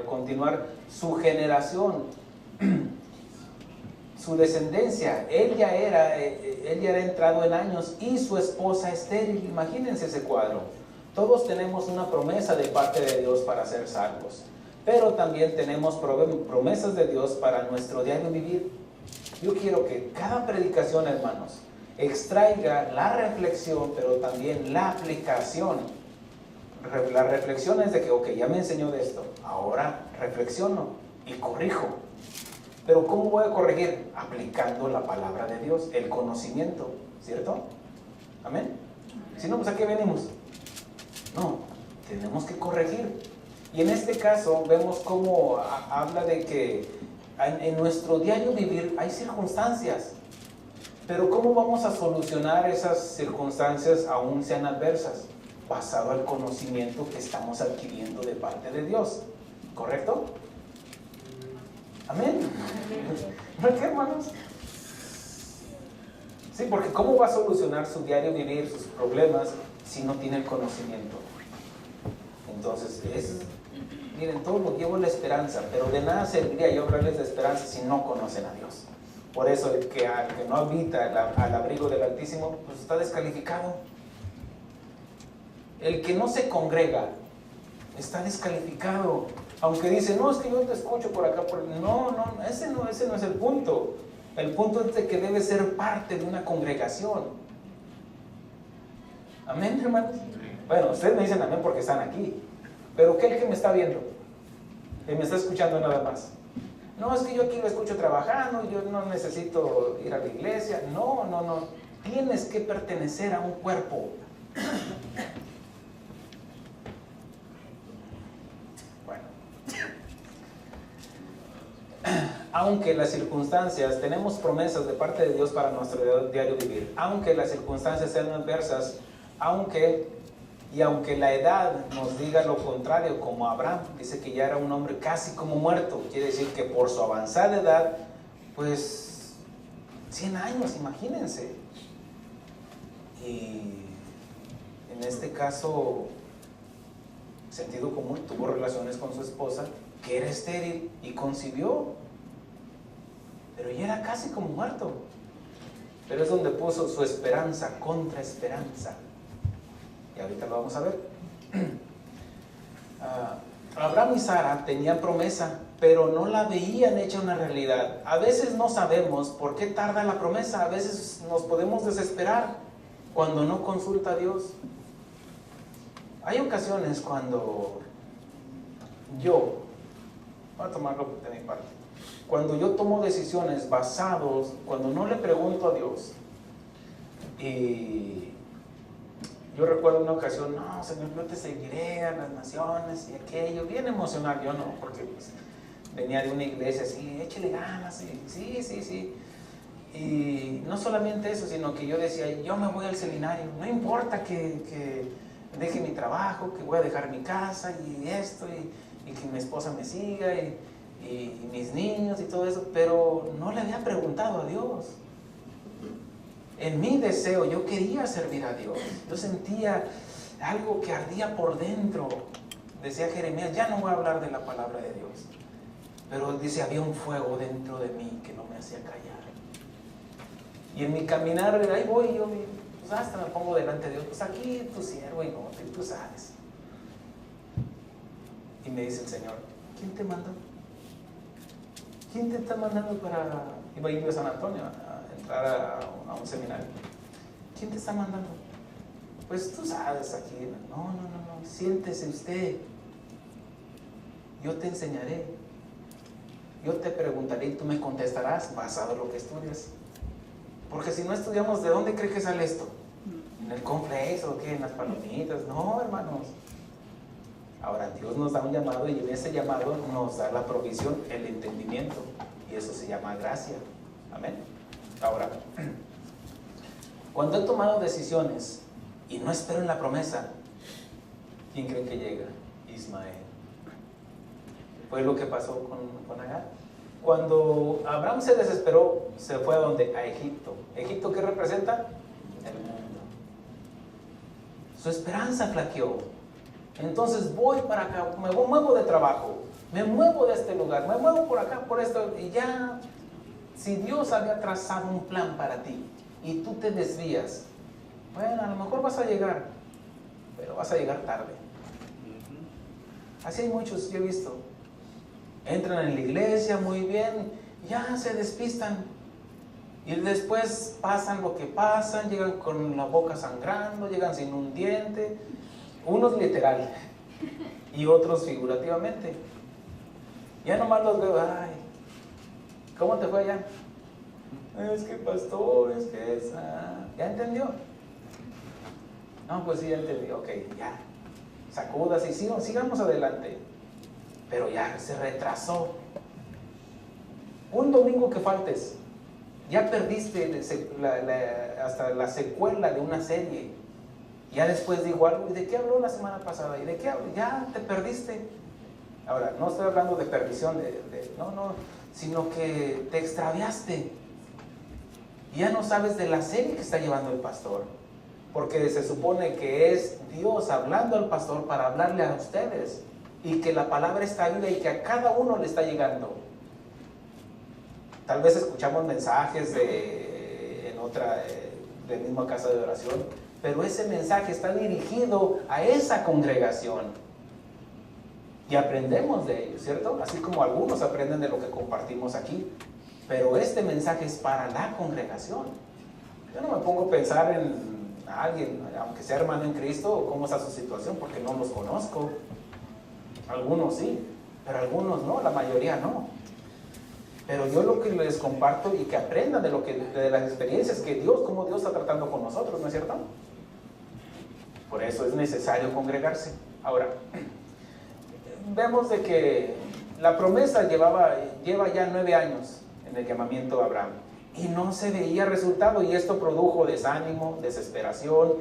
continuar su generación, su descendencia. Él ya era entrado en años y su esposa estéril. Imagínense ese cuadro. Todos tenemos una promesa de parte de Dios para ser salvos, pero también tenemos promesas de Dios para nuestro diario vivir. Yo quiero que cada predicación, hermanos, extraiga la reflexión, pero también la aplicación. La reflexión es de que, ok, ya me enseñó de esto, ahora reflexiono y corrijo. Pero ¿cómo voy a corregir? Aplicando la palabra de Dios, el conocimiento, ¿cierto? Amén. Si no, pues ¿a qué venimos? No, tenemos que corregir. Y en este caso vemos cómo habla de que en nuestro diario vivir hay circunstancias. Pero ¿cómo vamos a solucionar esas circunstancias aún sean adversas? Basado al conocimiento que estamos adquiriendo de parte de Dios. ¿Correcto? Amén. ¿Por qué, hermanos? Sí, porque ¿cómo va a solucionar su diario vivir, sus problemas, si no tiene el conocimiento? Entonces, miren, todo lo llevo la esperanza, pero de nada serviría yo hablarles de esperanza si no conocen a Dios. Por eso, el que no habita al abrigo del Altísimo, pues está descalificado. El que no se congrega está descalificado. Aunque dice, no, es que yo te escucho por acá. No, ese no es el punto. El punto es de que debe ser parte de una congregación. Amén, hermanos. Bueno, ustedes me dicen amén porque están aquí. Pero ¿qué es el que me está viendo? Que me está escuchando nada más. No, es que yo aquí lo escucho trabajando, yo no necesito ir a la iglesia. No. Tienes que pertenecer a un cuerpo. Bueno. Aunque las circunstancias, tenemos promesas de parte de Dios para nuestro diario vivir. Aunque las circunstancias sean adversas, aunque la edad nos diga lo contrario, como Abraham, dice que ya era un hombre casi como muerto, quiere decir que por su avanzada edad, pues 100 años, imagínense. Y en este caso, sentido común, tuvo relaciones con su esposa, que era estéril, y concibió, pero ya era casi como muerto. Pero es donde puso su esperanza contra esperanza. Y ahorita lo vamos a ver. Abraham y Sara tenían promesa, pero no la veían hecha una realidad. A veces no sabemos por qué tarda la promesa. A veces nos podemos desesperar cuando no consulta a Dios. Hay ocasiones cuando voy a tomarlo de mi parte, cuando yo tomo decisiones basados, cuando no le pregunto a Dios, y yo recuerdo una ocasión, no, Señor, yo te seguiré a las naciones y aquello, bien emocional, yo no, porque pues, venía de una iglesia así, échale ganas, sí. Y no solamente eso, sino que yo decía, yo me voy al seminario, no importa que deje mi trabajo, que voy a dejar mi casa y esto, y que mi esposa me siga, y mis niños y todo eso, pero no le había preguntado a Dios. En mi deseo, yo quería servir a Dios. Yo sentía algo que ardía por dentro. Decía Jeremías, ya no voy a hablar de la palabra de Dios. Pero dice, había un fuego dentro de mí que no me hacía callar. Y en mi caminar, ahí voy yo, pues hasta me pongo delante de Dios. Pues aquí tu siervo y no, tú sabes. Y me dice el Señor, ¿quién te mandó? ¿Quién te está mandando para...? Iba a ir a San Antonio a entrar a un seminario. ¿Quién te está mandando? Pues tú sabes aquí. No, siéntese usted. Yo te enseñaré. Yo te preguntaré y tú me contestarás basado en lo que estudias. Porque si no estudiamos, ¿de dónde cree que sale esto? ¿En el complex o qué? ¿En las palomitas? No, hermanos. Ahora, Dios nos da un llamado y en ese llamado nos da la provisión, el entendimiento. Y eso se llama gracia. Amén. Ahora, cuando he tomado decisiones y no espero en la promesa, ¿quién creen que llega? Ismael. Fue lo que pasó con Agar. Cuando Abraham se desesperó, se fue a donde? A Egipto. ¿Egipto qué representa? El mundo. Su esperanza flaqueó. Entonces voy para acá, me muevo de trabajo, me muevo de este lugar, me muevo por acá, por esto, y ya, si Dios había trazado un plan para ti y tú te desvías, bueno, a lo mejor vas a llegar, pero vas a llegar tarde. Así hay muchos, yo he visto. Entran en la iglesia muy bien, ya se despistan. Y después pasan lo que pasan, llegan con la boca sangrando, llegan sin un diente. Unos literal y otros figurativamente. Ya nomás los veo, ay, ¿cómo te fue allá? Es que pastor, es que es... ¿Ya entendió? No, pues sí, ya entendí. Ok, ya. Sacudas y sigamos adelante. Pero ya se retrasó. Un domingo que faltes, ya perdiste hasta la secuela de una serie. Ya después digo algo, ¿y de qué habló la semana pasada? ¿Y de qué habló? Ya te perdiste. Ahora, no estoy hablando de perdición, no, sino que te extraviaste. Y ya no sabes de la serie que está llevando el pastor. Porque se supone que es Dios hablando al pastor para hablarle a ustedes. Y que la palabra está viva y que a cada uno le está llegando. Tal vez escuchamos mensajes en otra, de misma casa de oración, pero ese mensaje está dirigido a esa congregación. Y aprendemos de ellos, ¿cierto? Así como algunos aprenden de lo que compartimos aquí. Pero este mensaje es para la congregación. Yo no me pongo a pensar en alguien, aunque sea hermano en Cristo, cómo está su situación, porque no los conozco. Algunos sí, pero algunos no, la mayoría no. Pero yo lo que les comparto y que aprendan de las experiencias que cómo Dios está tratando con nosotros, ¿no es cierto? Por eso es necesario congregarse. Ahora, vemos de que la promesa lleva ya 9 años en el llamamiento a Abraham y no se veía resultado, y esto produjo desánimo, desesperación,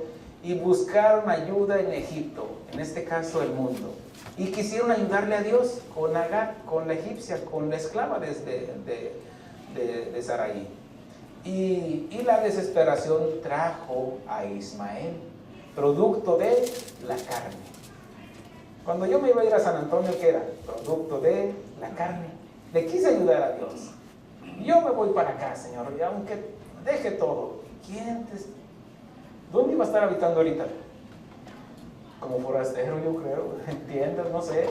y buscaron ayuda en Egipto, en este caso el mundo, y quisieron ayudarle a Dios con Agar, con la egipcia, con la esclava de Sarai. Y la desesperación trajo a Ismael, producto de la carne. Cuando yo me iba a ir a San Antonio, ¿qué era? Producto de la carne. Le quise ayudar a Dios. Yo me voy para acá, Señor, y aunque deje todo. ¿Dónde iba a estar habitando ahorita? Como forastero, yo creo, entiendes, no sé.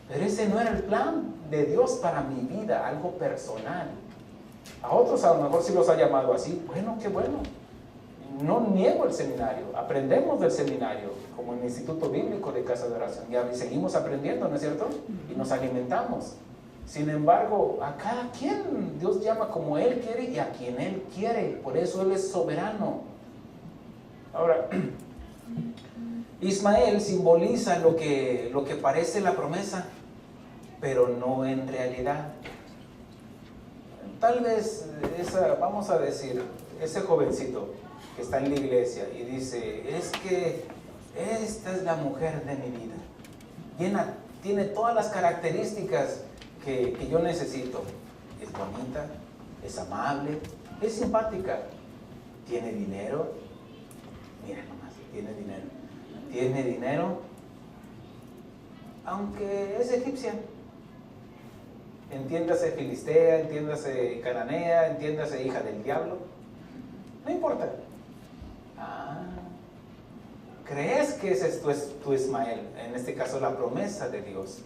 Pero ese no era el plan de Dios para mi vida, algo personal. A otros a lo mejor sí los ha llamado así. Bueno, qué bueno. No niego el seminario, aprendemos del seminario, como en el Instituto Bíblico de Casa de Oración, y seguimos aprendiendo, ¿no es cierto? Y nos alimentamos. Sin embargo, a cada quien Dios llama como Él quiere y a quien Él quiere, por eso Él es soberano. Ahora, Ismael simboliza lo que parece la promesa, pero no en realidad. Tal vez, vamos a decir, ese jovencito que está en la iglesia y dice, es que esta es la mujer de mi vida, tiene todas las características que yo necesito, es bonita, es amable, es simpática, tiene dinero, mira nomás, tiene dinero, aunque es egipcia, entiéndase filistea, entiéndase cananea, entiéndase hija del diablo, no importa. ¿Crees que ese es tu Ismael? En este caso la promesa de Dios.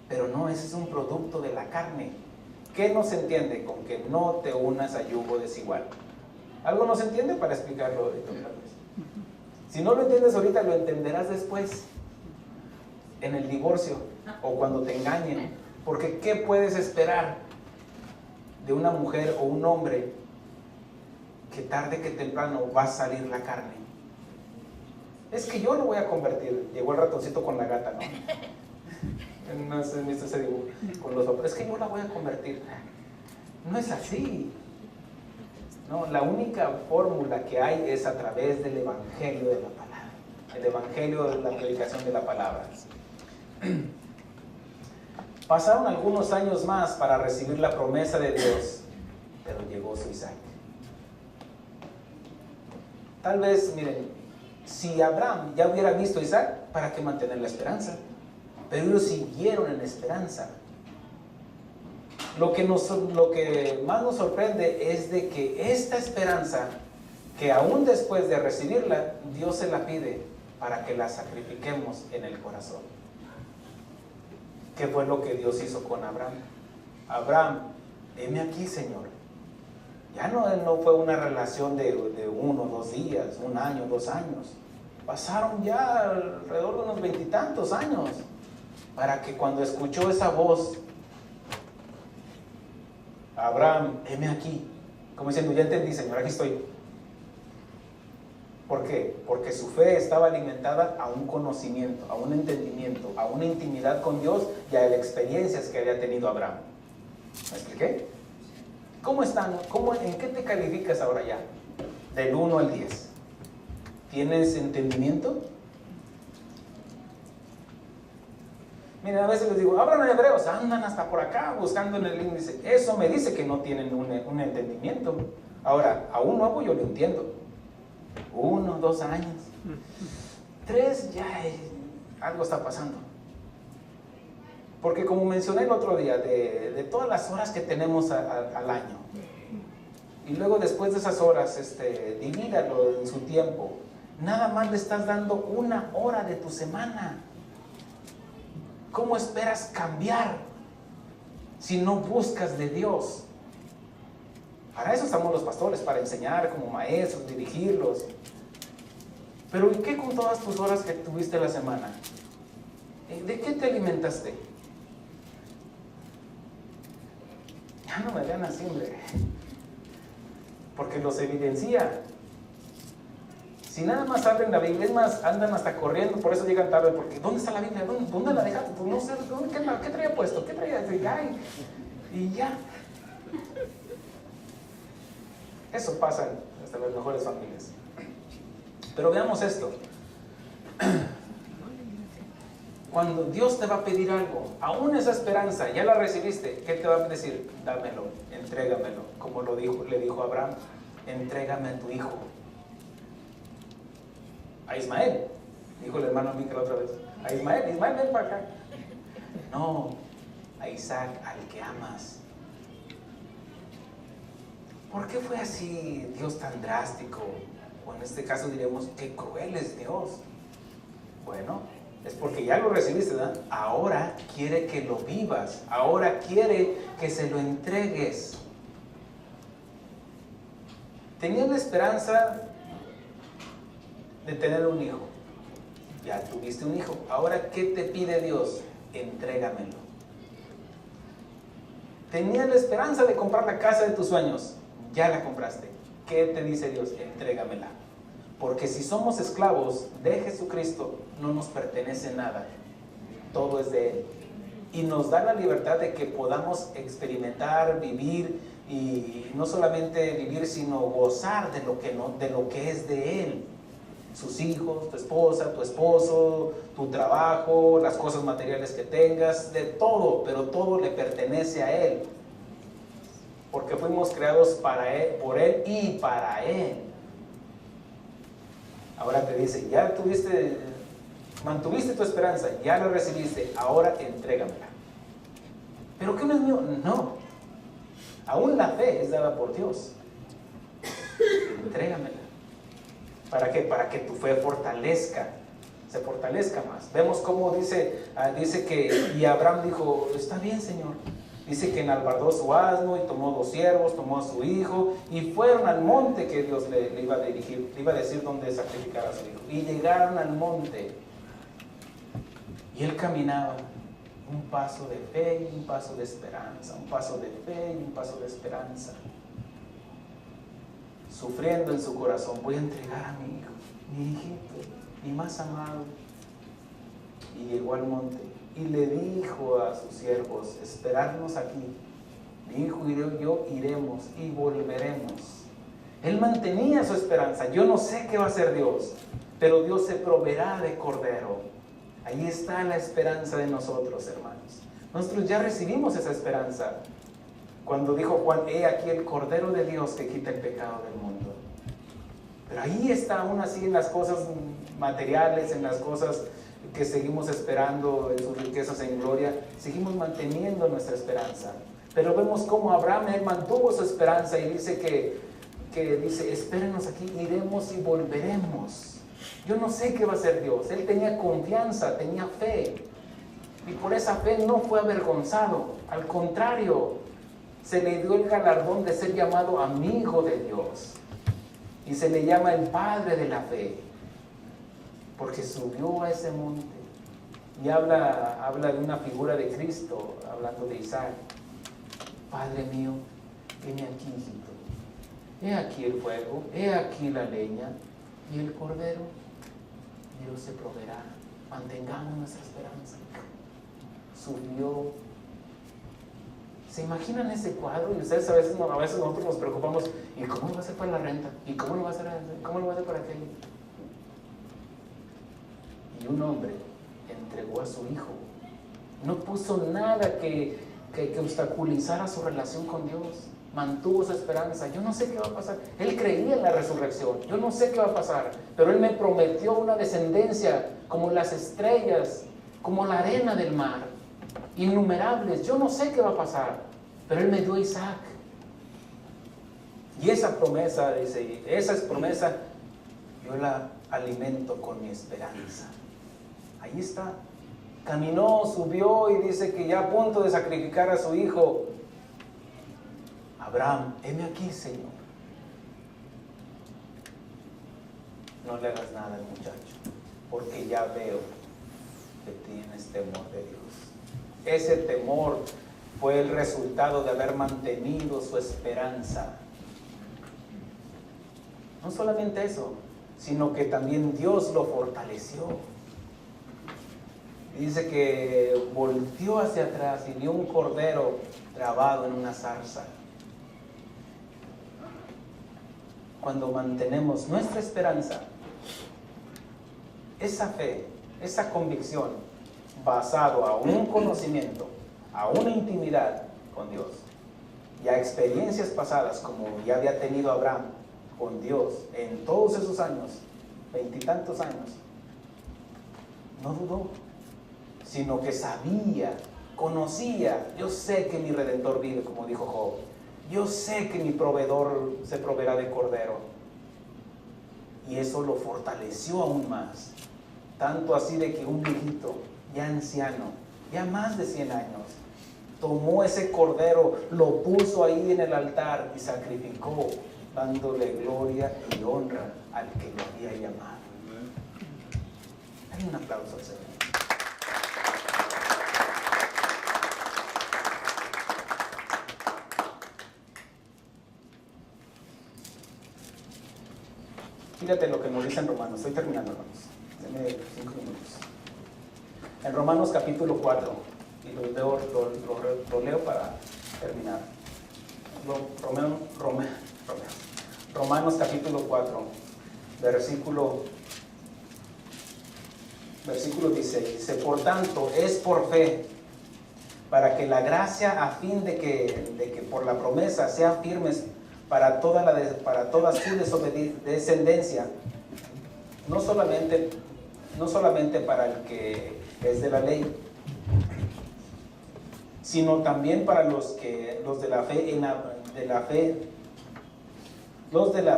Pero no, ese es un producto de la carne. ¿Qué no se entiende? Con que no te unas a yugo desigual. ¿Algo no se entiende? Para explicarlo ahorita otra vez. Si no lo entiendes ahorita, lo entenderás después. En el divorcio o cuando te engañen. Porque ¿qué puedes esperar de una mujer o un hombre que tarde que temprano va a salir la carne? Es que yo lo voy a convertir. Llegó el ratoncito con la gata, ¿no? No sé, visto ese dibujo con los hombres. Es que yo la voy a convertir. No es así. No, la única fórmula que hay es a través del evangelio de la palabra. El evangelio de la predicación de la palabra. Pasaron algunos años más para recibir la promesa de Dios, pero llegó su Isaac. Tal vez, miren, si Abraham ya hubiera visto a Isaac, ¿para qué mantener la esperanza? Pero ellos siguieron en la esperanza. Lo que más nos sorprende es de que esta esperanza, que aún después de recibirla, Dios se la pide, para que la sacrifiquemos en el corazón. ¿Qué fue lo que Dios hizo con Abraham? Abraham, heme aquí, Señor. Ya no fue una relación de 1 o 2 días, 1 año, 2 años. Pasaron ya alrededor de unos 20 y tantos años para que cuando escuchó esa voz, Abraham, heme aquí, como diciendo, ya entendí, Señor, aquí estoy. ¿Por qué? Porque su fe estaba alimentada a un conocimiento, a un entendimiento, a una intimidad con Dios y a las experiencias que había tenido Abraham. ¿Me expliqué? ¿Cómo están? ¿En qué te calificas ahora ya? Del 1 al 10. ¿Tienes entendimiento? Miren, a veces les digo, abran Hebreos, andan hasta por acá buscando en el índice. Eso me dice que no tienen un entendimiento. Ahora, a un nuevo yo lo entiendo. 1, 2 años. 3, ya algo está pasando. Porque como mencioné el otro día, de todas las horas que tenemos al año, y luego después de esas horas, divídalo en su tiempo. Nada más le estás dando 1 hora de tu semana. ¿Cómo esperas cambiar si no buscas de Dios? Para eso estamos los pastores, para enseñar como maestros, dirigirlos. Pero ¿y qué con todas tus horas que tuviste la semana? ¿De qué te alimentaste? Ya no me vean así, hombre. Porque los evidencia. Si nada más abren la Biblia, es más, andan hasta corriendo, por eso llegan tarde, porque ¿dónde está la Biblia? ¿Dónde la dejaste? Pues no sé, ¿qué traía puesto? ¿Qué traía? Y ya. Eso pasa hasta en las mejores familias. Pero veamos esto. Cuando Dios te va a pedir algo, aún esa esperanza, ya la recibiste, ¿qué te va a decir? Dámelo, entrégamelo. Como le dijo a Abraham, entrégame a tu hijo. A Ismael, dijo el hermano Mica la otra vez. A Ismael, ven para acá. No, a Isaac, al que amas. ¿Por qué fue así Dios tan drástico? O en este caso diríamos, qué cruel es Dios. Bueno, es porque ya lo recibiste, ¿verdad? Ahora quiere que lo vivas. Ahora quiere que se lo entregues. Tenía la esperanza de tener un hijo. Ya tuviste un hijo. Ahora, ¿qué te pide Dios? Entrégamelo. Tenía la esperanza de comprar la casa de tus sueños. Ya la compraste. ¿Qué te dice Dios? Entrégamela. Porque si somos esclavos de Jesucristo, no nos pertenece nada. Todo es de Él. Y nos da la libertad de que podamos experimentar, vivir, y no solamente vivir, sino gozar de lo que es de Él. Sus hijos, tu esposa, tu esposo, tu trabajo, las cosas materiales que tengas, de todo, pero todo le pertenece a Él. Porque fuimos creados para Él, por Él y para Él. Ahora te dice, ya mantuviste tu esperanza, ya la recibiste, ahora entrégamela. ¿Pero qué no es mío? No. Aún la fe es dada por Dios. Entrégamela. ¿Para qué? Para que tu fe se fortalezca más. Vemos cómo dice que, y Abraham dijo, está bien, Señor. Dice que enalbardó su asno y tomó 2 siervos, tomó a su hijo y fueron al monte que Dios le iba a dirigir, le iba a decir dónde sacrificar a su hijo. Y llegaron al monte y él caminaba un paso de fe y un paso de esperanza, un paso de fe y un paso de esperanza. Sufriendo en su corazón, voy a entregar a mi hijo, mi hijito, mi más amado. Y llegó al monte y le dijo a sus siervos, esperadnos aquí, mi hijo y yo iremos y volveremos. Él mantenía su esperanza. Yo no sé qué va a hacer Dios, pero Dios se proveerá de cordero. Ahí está la esperanza de nosotros, hermanos. Nosotros ya recibimos esa esperanza. Cuando dijo Juan, he aquí el Cordero de Dios que quita el pecado del mundo. Pero ahí está, aún así, en las cosas materiales, en las cosas que seguimos esperando, en sus riquezas en gloria, seguimos manteniendo nuestra esperanza. Pero vemos cómo Abraham, él mantuvo su esperanza y dice que dice, espérenos aquí, iremos y volveremos. Yo no sé qué va a hacer Dios. Él tenía confianza, tenía fe. Y por esa fe no fue avergonzado. Al contrario, se le dio el galardón de ser llamado amigo de Dios. Y se le llama el padre de la fe. Porque subió a ese monte. Y habla de una figura de Cristo, hablando de Isaac. Padre mío, heme aquí, hijito. He aquí el fuego, he aquí la leña y el cordero. Dios se proveerá. Mantengamos nuestra esperanza. Subió. ¿Se imaginan ese cuadro? Y ustedes a veces nosotros nos preocupamos. ¿Y cómo lo va a hacer para la renta? ¿Y cómo lo va a hacer? ¿Cómo lo va a hacer para aquello? Y un hombre entregó a su hijo. No puso nada que obstaculizara su relación con Dios. Mantuvo su esperanza. Yo no sé qué va a pasar. Él creía en la resurrección. Yo no sé qué va a pasar. Pero Él me prometió una descendencia como las estrellas, como la arena del mar, innumerables. Yo no sé qué va a pasar. Pero Él me dio a Isaac. Y esa promesa, dice, esa promesa, yo la alimento con mi esperanza. Ahí está. Caminó, subió y dice que ya a punto de sacrificar a su hijo. Abraham, heme aquí, Señor. No le hagas nada al muchacho, porque ya veo que tienes temor de Dios. Ese temor fue el resultado de haber mantenido su esperanza. No solamente eso, sino que también Dios lo fortaleció. Dice que volteó hacia atrás y vio un cordero trabado en una zarza. Cuando mantenemos nuestra esperanza, esa fe, esa convicción, basado a un conocimiento, a una intimidad con Dios y a experiencias pasadas como ya había tenido Abraham con Dios en todos esos años, 20 y tantos años, no dudó, sino que sabía, conocía. Yo sé que mi Redentor vive, como dijo Job. Yo sé que mi proveedor se proveerá de cordero. Y eso lo fortaleció aún más. Tanto así de que un viejito, ya anciano, ya más de 100 años, tomó ese cordero, lo puso ahí en el altar y sacrificó, dándole gloria y honra al que lo había llamado. Hay un aplauso al Señor. Fíjate lo que nos dice en Romanos. Estoy terminando, hermanos. Denme 5 minutos. En Romanos capítulo 4, y lo leo para terminar. Romanos capítulo 4, versículo 16. Dice, por tanto, es por fe, para que la gracia, a fin de que por la promesa sean firmes para toda su descendencia, no solamente para el que es de la ley, sino también para los de la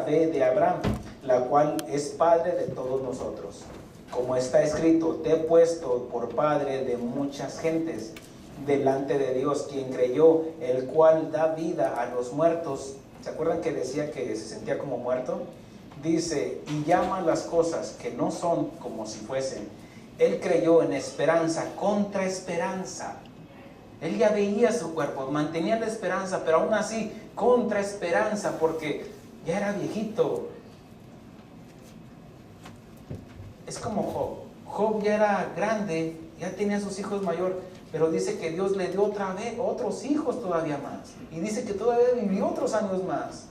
fe de Abraham, la cual es padre de todos nosotros. Como está escrito, te he puesto por padre de muchas gentes delante de Dios, quien creyó, el cual da vida a los muertos. ¿Se acuerdan que decía que se sentía como muerto? Dice, y llama las cosas que no son como si fuesen. Él creyó en esperanza contra esperanza. Él ya veía su cuerpo, mantenía la esperanza, pero aún así contra esperanza, porque ya era viejito. Es como Job. Job ya era grande, ya tenía sus hijos mayor, pero dice que Dios le dio otra vez otros hijos todavía más. Y dice que todavía vivió otros años más.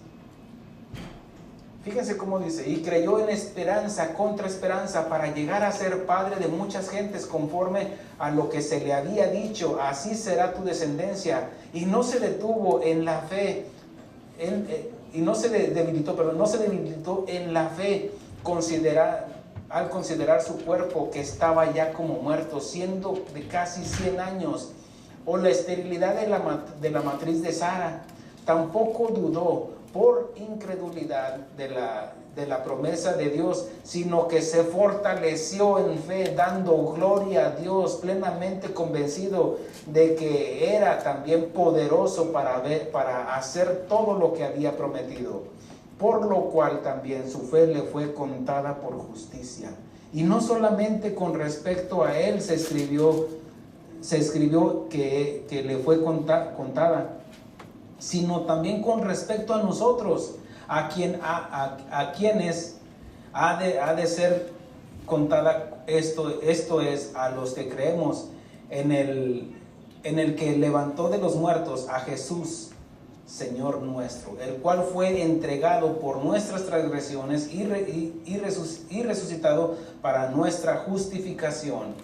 Fíjense cómo dice, y creyó en esperanza contra esperanza para llegar a ser padre de muchas gentes conforme a lo que se le había dicho, así será tu descendencia. Y no se detuvo en la fe, no se debilitó en la fe, al considerar su cuerpo que estaba ya como muerto, siendo de casi 100 años, o la esterilidad de la matriz de Sara. Tampoco dudó por incredulidad de la promesa de Dios, sino que se fortaleció en fe, dando gloria a Dios, plenamente convencido de que era también poderoso para hacer todo lo que había prometido, por lo cual también su fe le fue contada por justicia. Y no solamente con respecto a él se escribió que le fue contada, sino también con respecto a nosotros, a quienes ha de ser contada. Esto es a los que creemos en el que levantó de los muertos a Jesús, Señor nuestro, el cual fue entregado por nuestras transgresiones y resucitado para nuestra justificación.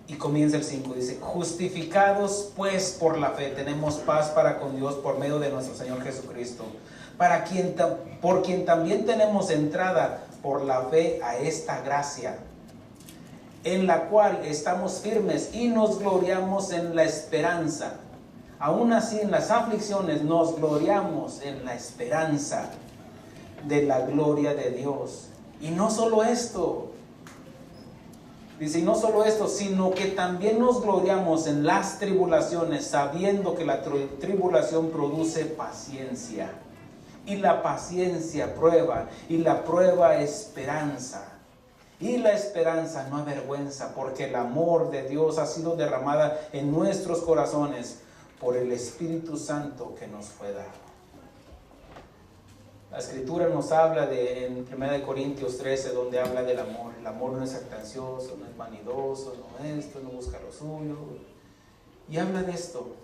Y comienza el 5, dice: justificados pues por la fe, tenemos paz para con Dios por medio de nuestro Señor Jesucristo, por quien también tenemos entrada por la fe a esta gracia, en la cual estamos firmes y nos gloriamos en la esperanza. Aún así, en las aflicciones nos gloriamos en la esperanza de la gloria de Dios. Y no solo esto, dice, y no solo esto, sino que también nos gloriamos en las tribulaciones, sabiendo que la tribulación produce paciencia, y la paciencia prueba, y la prueba esperanza. Y la esperanza no avergüenza, porque el amor de Dios ha sido derramada en nuestros corazones por el Espíritu Santo que nos fue dado. La Escritura nos habla en 1 Corintios 13, donde habla del amor. El amor no es jactancioso, no es vanidoso, no busca lo suyo. Y habla de esto,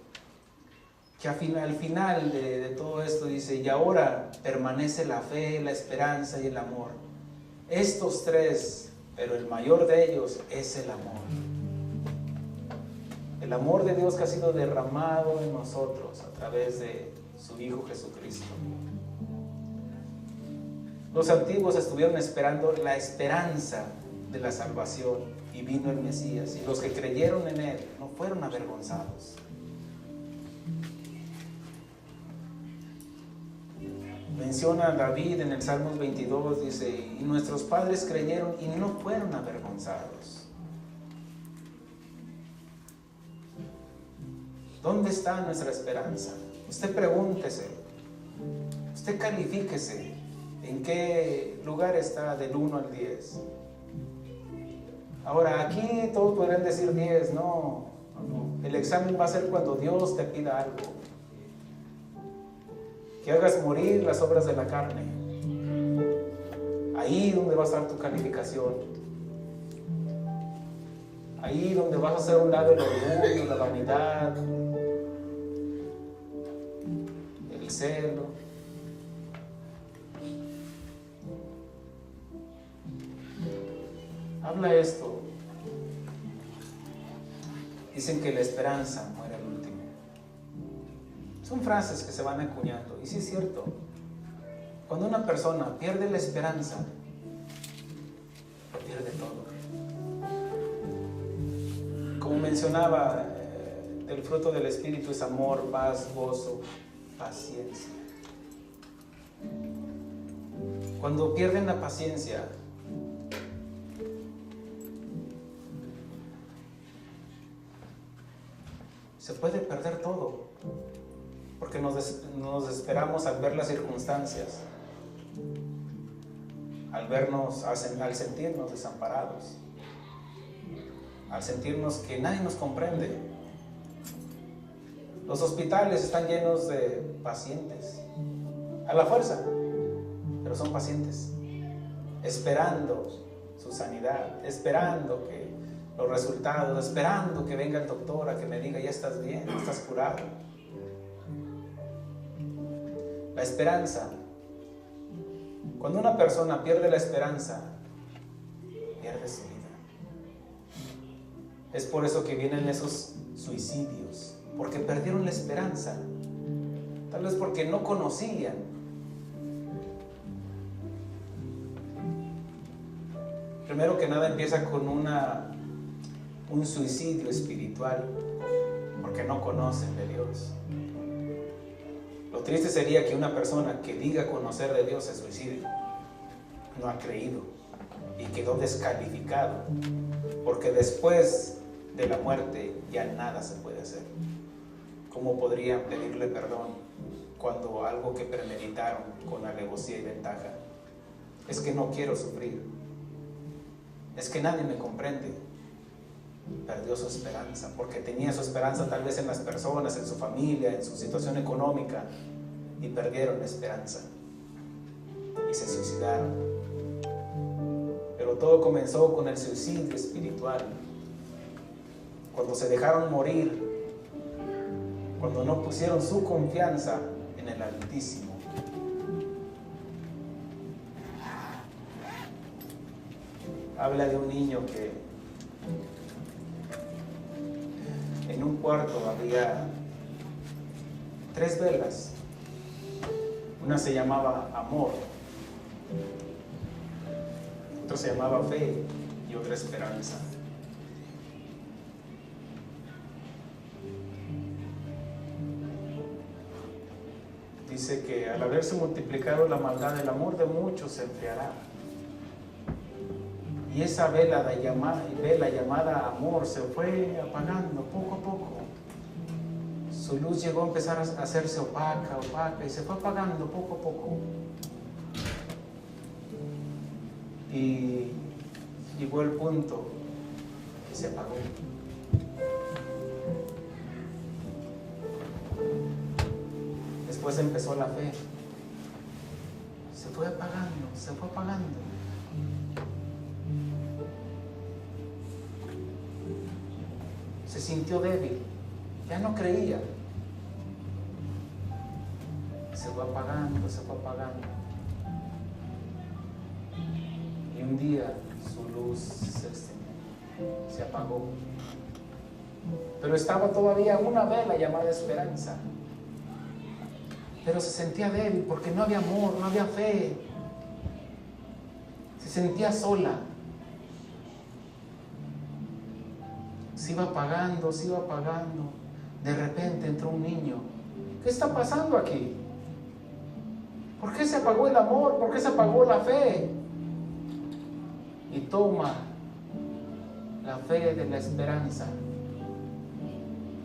que al final de todo esto dice: y ahora permanece la fe, la esperanza y el amor. Estos tres, pero el mayor de ellos es el amor. El amor de Dios que ha sido derramado en nosotros a través de su Hijo Jesucristo. Los antiguos estuvieron esperando la esperanza de la salvación, y vino el Mesías, y los que creyeron en él no fueron avergonzados. Menciona a David en el Salmos 22, dice: y nuestros padres creyeron y no fueron avergonzados. ¿Dónde está nuestra esperanza? Usted pregúntese, usted califíquese. ¿En qué lugar está del 1 al 10? Ahora, aquí todos podrían decir 10, no. El examen va a ser cuando Dios te pida algo. Que hagas morir las obras de la carne. Ahí donde va a estar tu calificación. Ahí donde vas a hacer un lado el orgullo, la vanidad, el celo. Habla esto. Dicen que la esperanza muere al último. Son frases que se van acuñando. Y sí es cierto. Cuando una persona pierde la esperanza, lo pierde todo. Como mencionaba, el fruto del Espíritu es amor, paz, gozo, paciencia. Cuando pierden la paciencia, se puede perder todo, porque nos desesperamos al ver las circunstancias, al sentirnos desamparados, al sentirnos que nadie nos comprende. Los hospitales están llenos de pacientes, a la fuerza, pero son pacientes, esperando su sanidad, esperando que los resultados, esperando que venga el doctor a que me diga: ya estás bien, estás curado. La esperanza. Cuando una persona pierde la esperanza, pierde su vida. Es por eso que vienen esos suicidios, porque perdieron la esperanza. Tal vez porque no conocían. Primero que nada empieza con un suicidio espiritual, porque no conocen de Dios. Lo triste sería que una persona que diga conocer de Dios se suicide. no ha creído y quedó descalificado, porque después de la muerte ya nada se puede hacer. ¿Cómo podrían pedirle perdón cuando algo que premeditaron con alevosía y ventaja? Es que no quiero sufrir, es que nadie me comprende. Perdió su esperanza, porque tenía su esperanza tal vez en las personas, en su familia, en su situación económica, y perdieron la esperanza y se suicidaron. Pero todo comenzó con el suicidio espiritual, cuando se dejaron morir, cuando no pusieron su confianza en el Altísimo. Habla de un niño que en un cuarto había 3 velas. Una se llamaba amor, otra se llamaba fe y otra esperanza. Dice que al haberse multiplicado la maldad, el amor de muchos se enfriará. Y esa vela llamada amor se fue apagando poco a poco. Su luz llegó a empezar a hacerse opaca y se fue apagando poco a poco. Y llegó el punto que se apagó. Después empezó la fe. Se fue apagando, se fue apagando. Se sintió débil, ya no creía. Se fue apagando, se fue apagando. Y un día su luz se extinguió, se apagó. Pero estaba todavía una vela llamada esperanza. Pero se sentía débil porque no había amor, no había fe. Se sentía sola. Se iba apagando, se iba apagando. De repente entró un niño. ¿Qué está pasando aquí? ¿Por qué se apagó el amor? ¿Por qué se apagó la fe? Y toma la fe de la esperanza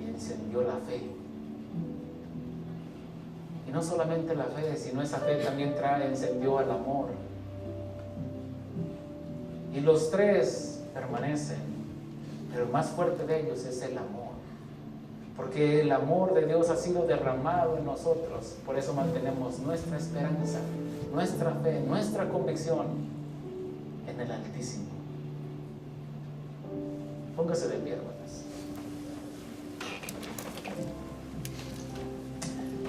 y encendió la fe. Y no solamente la fe, sino esa fe también encendió el amor. Y los 3 permanecen, pero el más fuerte de ellos es el amor. Porque el amor de Dios ha sido derramado en nosotros. Por eso mantenemos nuestra esperanza, nuestra fe, nuestra convicción en el Altísimo. Póngase de pie, hermanos.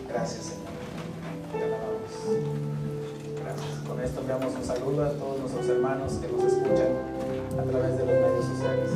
Gracias, Señor. Te alabamos. Gracias. Con esto enviamos un saludo a todos nuestros hermanos que nos escuchan a través de los medios sociales.